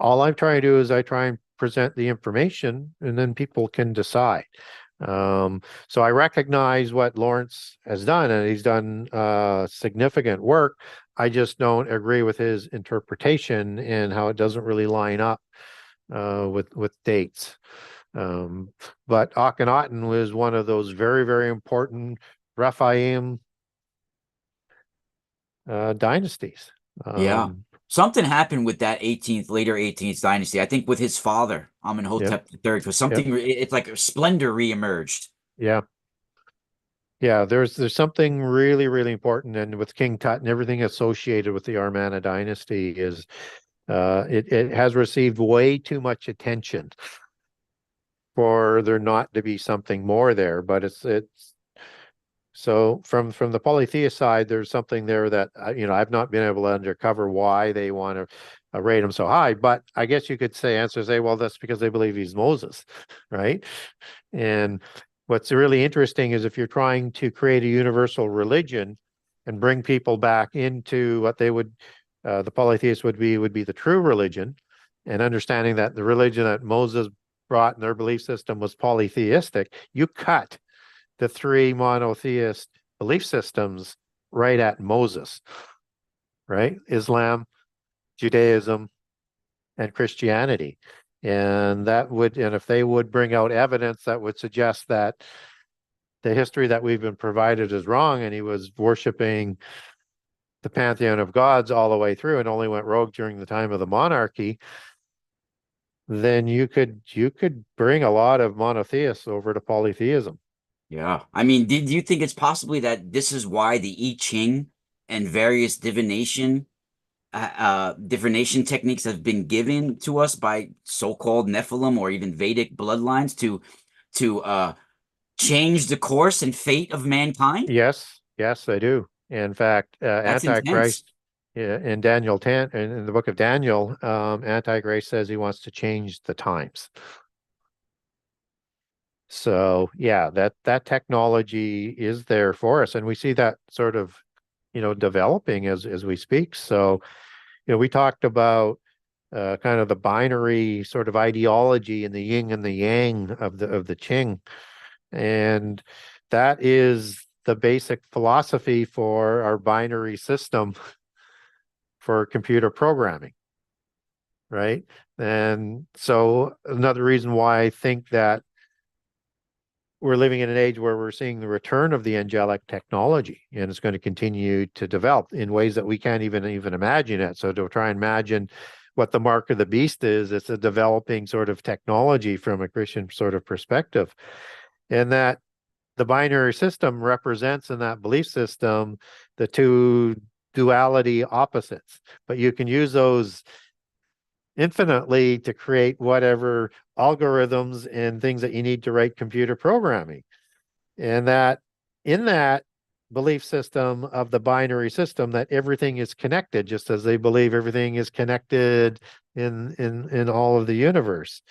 All I'm trying to do is I try and present the information, and then people can decide. So I recognize what Lawrence has done, and he's done significant work. I just don't agree with his interpretation and how it doesn't really line up with dates. But Akhenaten was one of those very, very important Rephaim dynasties. Yeah. Um, Something happened with that later 18th dynasty. I think with his father, yep, Amenhotep III, was yep, something, it's like splendor reemerged. yeah. Yeah, there's something really, really important, and with King Tut and everything associated with the Amarna dynasty is it has received way too much attention for there not to be something more there. But it's so from the polytheist side, there's something there that I've not been able to uncover why they want to rate him so high. But I guess you could say, well, that's because they believe he's Moses, right? And what's really interesting is if you're trying to create a universal religion and bring people back into what the polytheists would be the true religion, and understanding that the religion that Moses brought in their belief system was polytheistic, you cut the three monotheist belief systems right at Moses, right? Islam, Judaism, and Christianity. And if they would bring out evidence that would suggest that the history that we've been provided is wrong, and he was worshiping the pantheon of gods all the way through and only went rogue during the time of the monarchy, then you could bring a lot of monotheists over to polytheism. Yeah. I mean, did you think it's possibly that this is why the I Ching and various divination techniques have been given to us by so-called Nephilim or even Vedic bloodlines to change the course and fate of mankind? Yes, yes, I do. In fact, That's intense. Antichrist, in Daniel 10, in the book of Daniel, Antichrist says he wants to change the times. So yeah, that technology is there for us, and we see that sort of, developing as we speak. So, we talked about kind of the binary sort of ideology in the yin and the yang of the Ching, and that is the basic philosophy for our binary system for computer programming, right? And so another reason why I think that we're living in an age where we're seeing the return of the angelic technology, and it's going to continue to develop in ways that we can't even imagine it. So to try and imagine what the mark of the beast is, it's a developing sort of technology from a Christian sort of perspective. And that the binary system represents in that belief system the two duality opposites, but you can use those infinitely to create whatever algorithms and things that you need to write computer programming. And that in that belief system of the binary system, that everything is connected, just as they believe everything is connected in all of the universe.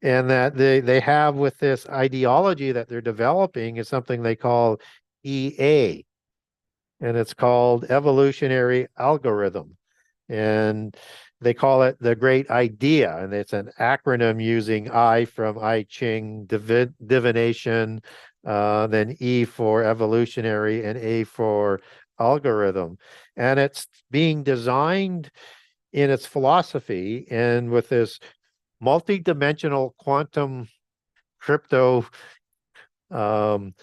And that they have with this ideology that they're developing is something they call EA, and it's called evolutionary algorithm. And they call it the great idea, and it's an acronym using I from I Ching, divination, then E for evolutionary, and A for algorithm. And it's being designed in its philosophy and with this multi-dimensional quantum crypto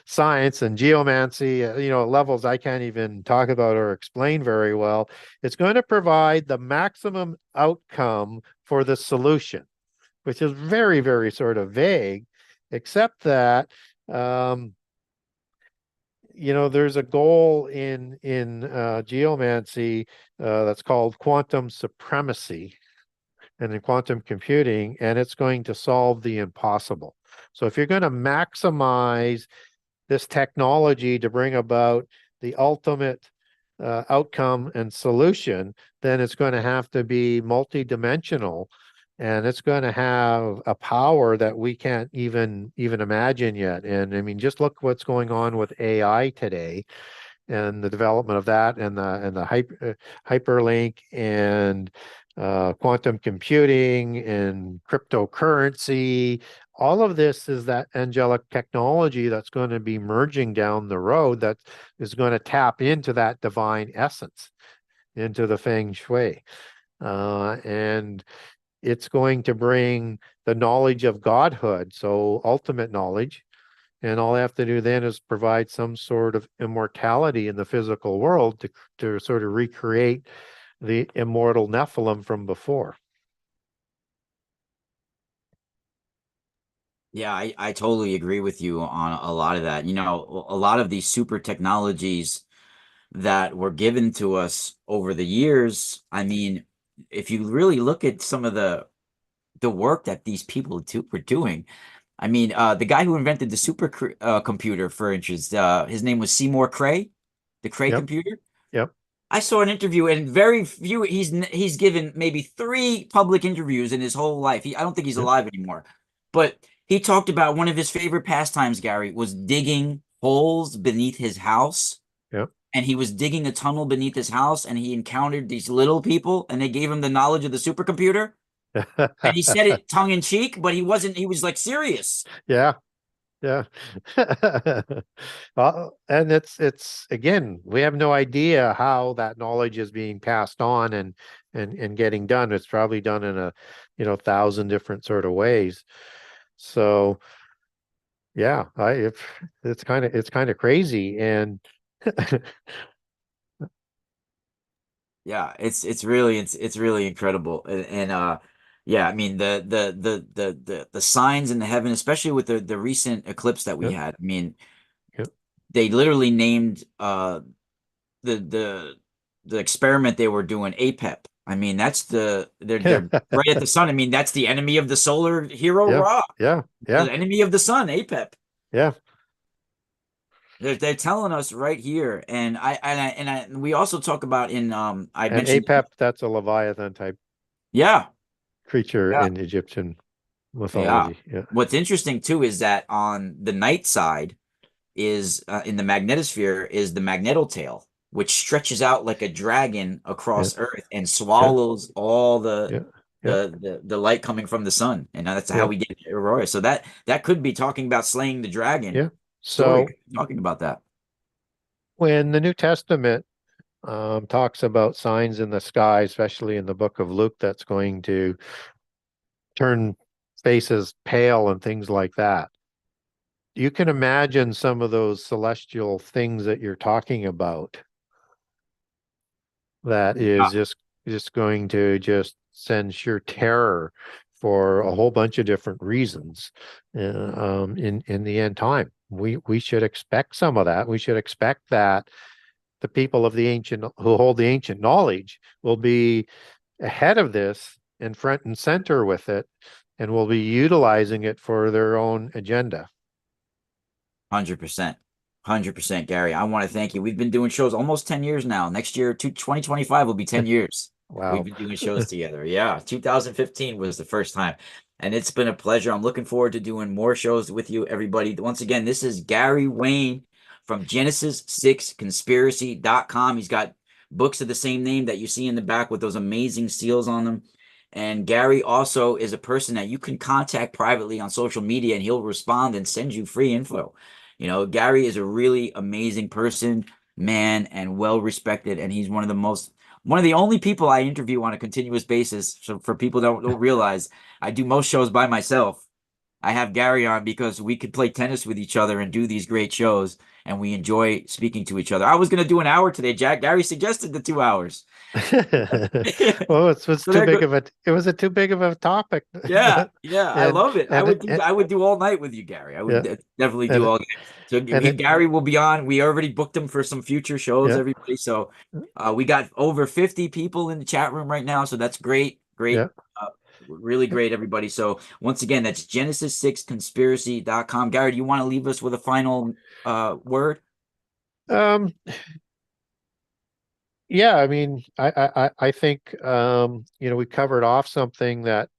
science and geomancy, levels I can't even talk about or explain very well. It's going to provide the maximum outcome for the solution, which is very, very sort of vague, except that there's a goal in geomancy that's called quantum supremacy and in quantum computing, and it's going to solve the impossible. So if you're going to maximize this technology to bring about the ultimate outcome and solution, then it's going to have to be multidimensional, and it's going to have a power that we can't even imagine yet. And I mean, just look what's going on with AI today and the development of that, and the hyperlink and quantum computing and cryptocurrency. All of this is that angelic technology that's going to be merging down the road that is going to tap into that divine essence, into the feng shui. And it's going to bring the knowledge of godhood, so ultimate knowledge. And all I have to do then is provide some sort of immortality in the physical world to sort of recreate the immortal Nephilim from before. Yeah, I totally agree with you on a lot of that. A lot of these super technologies that were given to us over the years, I mean, if you really look at some of the work that these people were doing, I mean, the guy who invented the computer, for instance, his name was Seymour Cray, the Cray Yep, computer. yep. I saw an interview, and very few. He's given maybe 3 public interviews in his whole life. I don't think he's Yep, alive anymore, but he talked about one of his favorite pastimes. Gary was digging holes beneath his house, yep. and he was digging a tunnel beneath his house, and he encountered these little people, and they gave him the knowledge of the supercomputer. And he said it tongue in cheek, but he wasn't. He was like serious. Yeah, yeah. And it's again, we have no idea how that knowledge is being passed on and getting done. It's probably done in a 1,000 different sort of ways. So yeah, it's kind of crazy. And Yeah, it's really incredible, and yeah, I mean the signs in the heaven, especially with the recent eclipse that we yep, had. I mean, yep. they literally named the the the experiment they were doing APEP. I mean, that's they're right at the sun. I mean, that's the enemy of the solar hero Yeah, Ra, yeah, yeah, the enemy of the sun, APEP. yeah. They're telling us right here, and we also talk about in I And mentioned, Apep, that's a Leviathan type yeah. creature Yeah. in Egyptian Yeah. mythology. Yeah, What's interesting too is that on the night side is in the magnetosphere is the magnetotail, which stretches out like a dragon yeah, across Earth and yeah, swallows all yeah, yeah, the light coming from the sun, and that's how yeah, we get Aurora. So that could be talking about slaying the dragon. yeah. Story So could be talking about that. when the New Testament talks about signs in the sky, especially in the book of Luke, that's going to turn faces pale and things like that. You can imagine some of those celestial things that you're talking about that Yeah. is just going to just send sheer terror for a whole bunch of different reasons in the end time. We should expect some of that. We should expect that the people of the ancient who hold the ancient knowledge will be ahead of this and front and center with it, and will be utilizing it for their own agenda. 100%. 100%, Gary. I want to thank you. We've been doing shows almost 10 years now. Next year, 2025 will be 10 years. We've Wow. been doing shows together. Yeah, 2015 was the first time. And it's been a pleasure. I'm looking forward to doing more shows with you, everybody. Once again, this is Gary Wayne from Genesis6Conspiracy.com. He's got books of the same name that you see in the back with those amazing seals on them. And Gary also is a person that you can contact privately on social media and he'll respond and send you free info. You know, Gary is a really amazing person, man, and well respected. And he's one of the only people I interview on a continuous basis. So for people that don't realize, I do most shows by myself. I have Gary on because we could play tennis with each other and do these great shows, and we enjoy speaking to each other. I was going to do an hour today, Jack. Gary suggested the 2 hours. Well, it was So too there big go. of a too big of a topic. Yeah, yeah, I and love it. and I would do all night with you, Gary. I would yeah, definitely do and all night. So and it Gary will be on. We already booked him for some future shows, yeah, everybody. So we got over 50 people in the chat room right now. So that's great, yeah. great, really great, everybody. So once again, that's Genesis6Conspiracy.com. Gary, do you want to leave us with a final word? Um, yeah, I mean, I think we covered off something that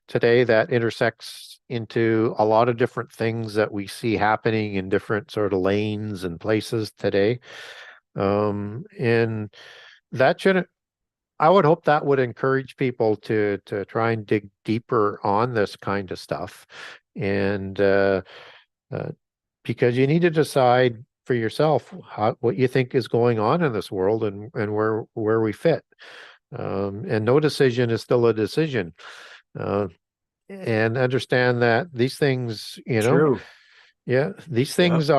today that intersects into a lot of different things that we see happening in different sort of lanes and places today. And that should I would hope that would encourage people to try and dig deeper on this kind of stuff. And uh, because you need to decide for yourself what you think is going on in this world, and where we fit. And no decision is still a decision. Uh, and understand that these things, True. yeah, these Yep. things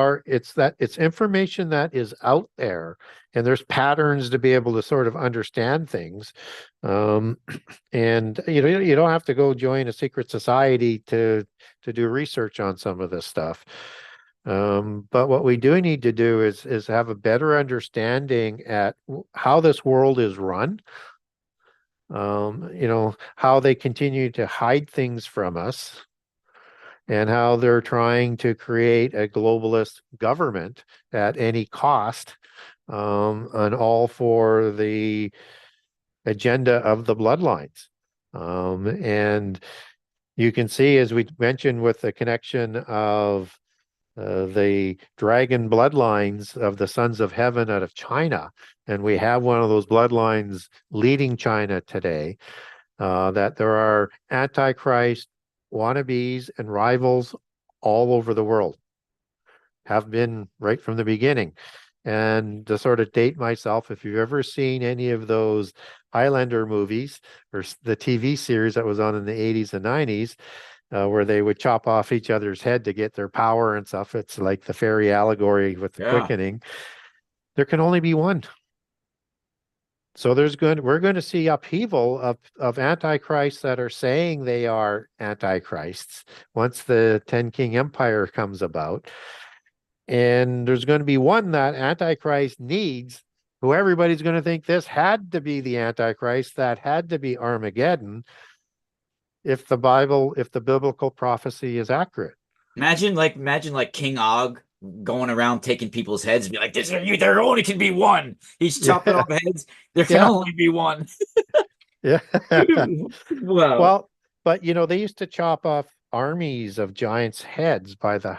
it's information that is out there, and there's patterns to be able to sort of understand things. Um, and you don't have to go join a secret society to do research on some of this stuff. But what we do need to do is have a better understanding at how this world is run. How they continue to hide things from us, and how they're trying to create a globalist government at any cost, and all for the agenda of the bloodlines. And you can see, as we mentioned, with the connection of the dragon bloodlines of the sons of heaven out of China, and we have one of those bloodlines leading China today, that there are antichrist wannabes and rivals all over the world, have been right from the beginning. And to sort of date myself, if you've ever seen any of those Highlander movies or the TV series that was on in the 80s and 90s, where they would chop off each other's head to get their power and stuff, it's like the fairy allegory with the Yeah. quickening. There can only be one. So we're going to see upheaval of antichrists that are saying they are antichrists once the 10 King Empire comes about. And there's going to be one that Antichrist needs, who everybody's going to think this had to be the Antichrist, that had to be Armageddon, if the biblical prophecy is accurate. Imagine like King Og going around taking people's heads and be like, "This you. There only can be one." He's chopping Yeah, off heads. There can yeah, only be one. yeah. Wow. Well, but they used to chop off armies of giants' heads by the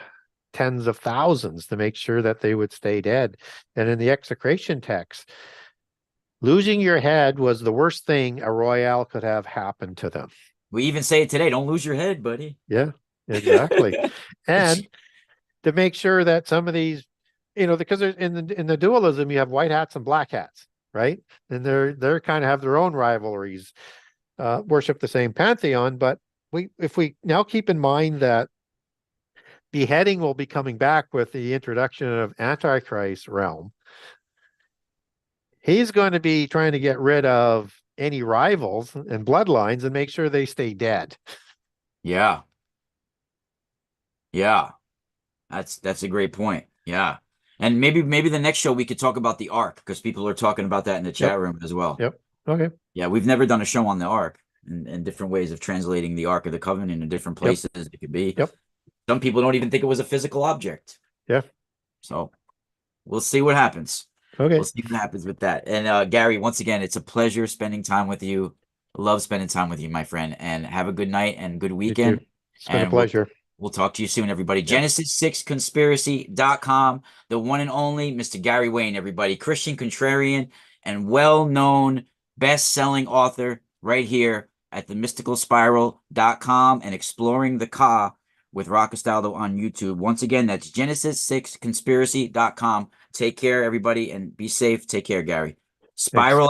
tens of thousands to make sure that they would stay dead. And in the execration text, losing your head was the worst thing a royale could have happened to them. We even say it today. Don't lose your head, buddy. Yeah, exactly. And to make sure that some of these, because in the dualism, you have white hats and black hats, right? And they're kind of have their own rivalries, worship the same pantheon. But if we now keep in mind that beheading will be coming back with the introduction of Antichrist realm, he's going to be trying to get rid of any rivals and bloodlines and make sure they stay dead. Yeah. Yeah. That's a great point. Yeah. And maybe the next show we could talk about the Ark, because people are talking about that in the Yep. chat room as well. Yep. Okay. Yeah, we've never done a show on the Ark and different ways of translating the Ark of the Covenant in different Yep. places it could be. Yep. Some people don't even think it was a physical object. Yeah. So we'll see what happens. Okay. We'll see what happens with that. And Gary, once again, it's a pleasure spending time with you. Love spending time with you, my friend. And have a good night and good You too. weekend. It's been a And pleasure. we'll talk to you soon, everybody. Yep. Genesis6conspiracy.com, the one and only Mr. Gary Wayne, everybody. Christian contrarian and well-known best-selling author right here at themysticalspiral.com and exploring the Ka with Ra Castaldo on YouTube. Once again, that's Genesis6conspiracy.com. Take care, everybody, and be safe. Take care, Gary. Thanks. Spiral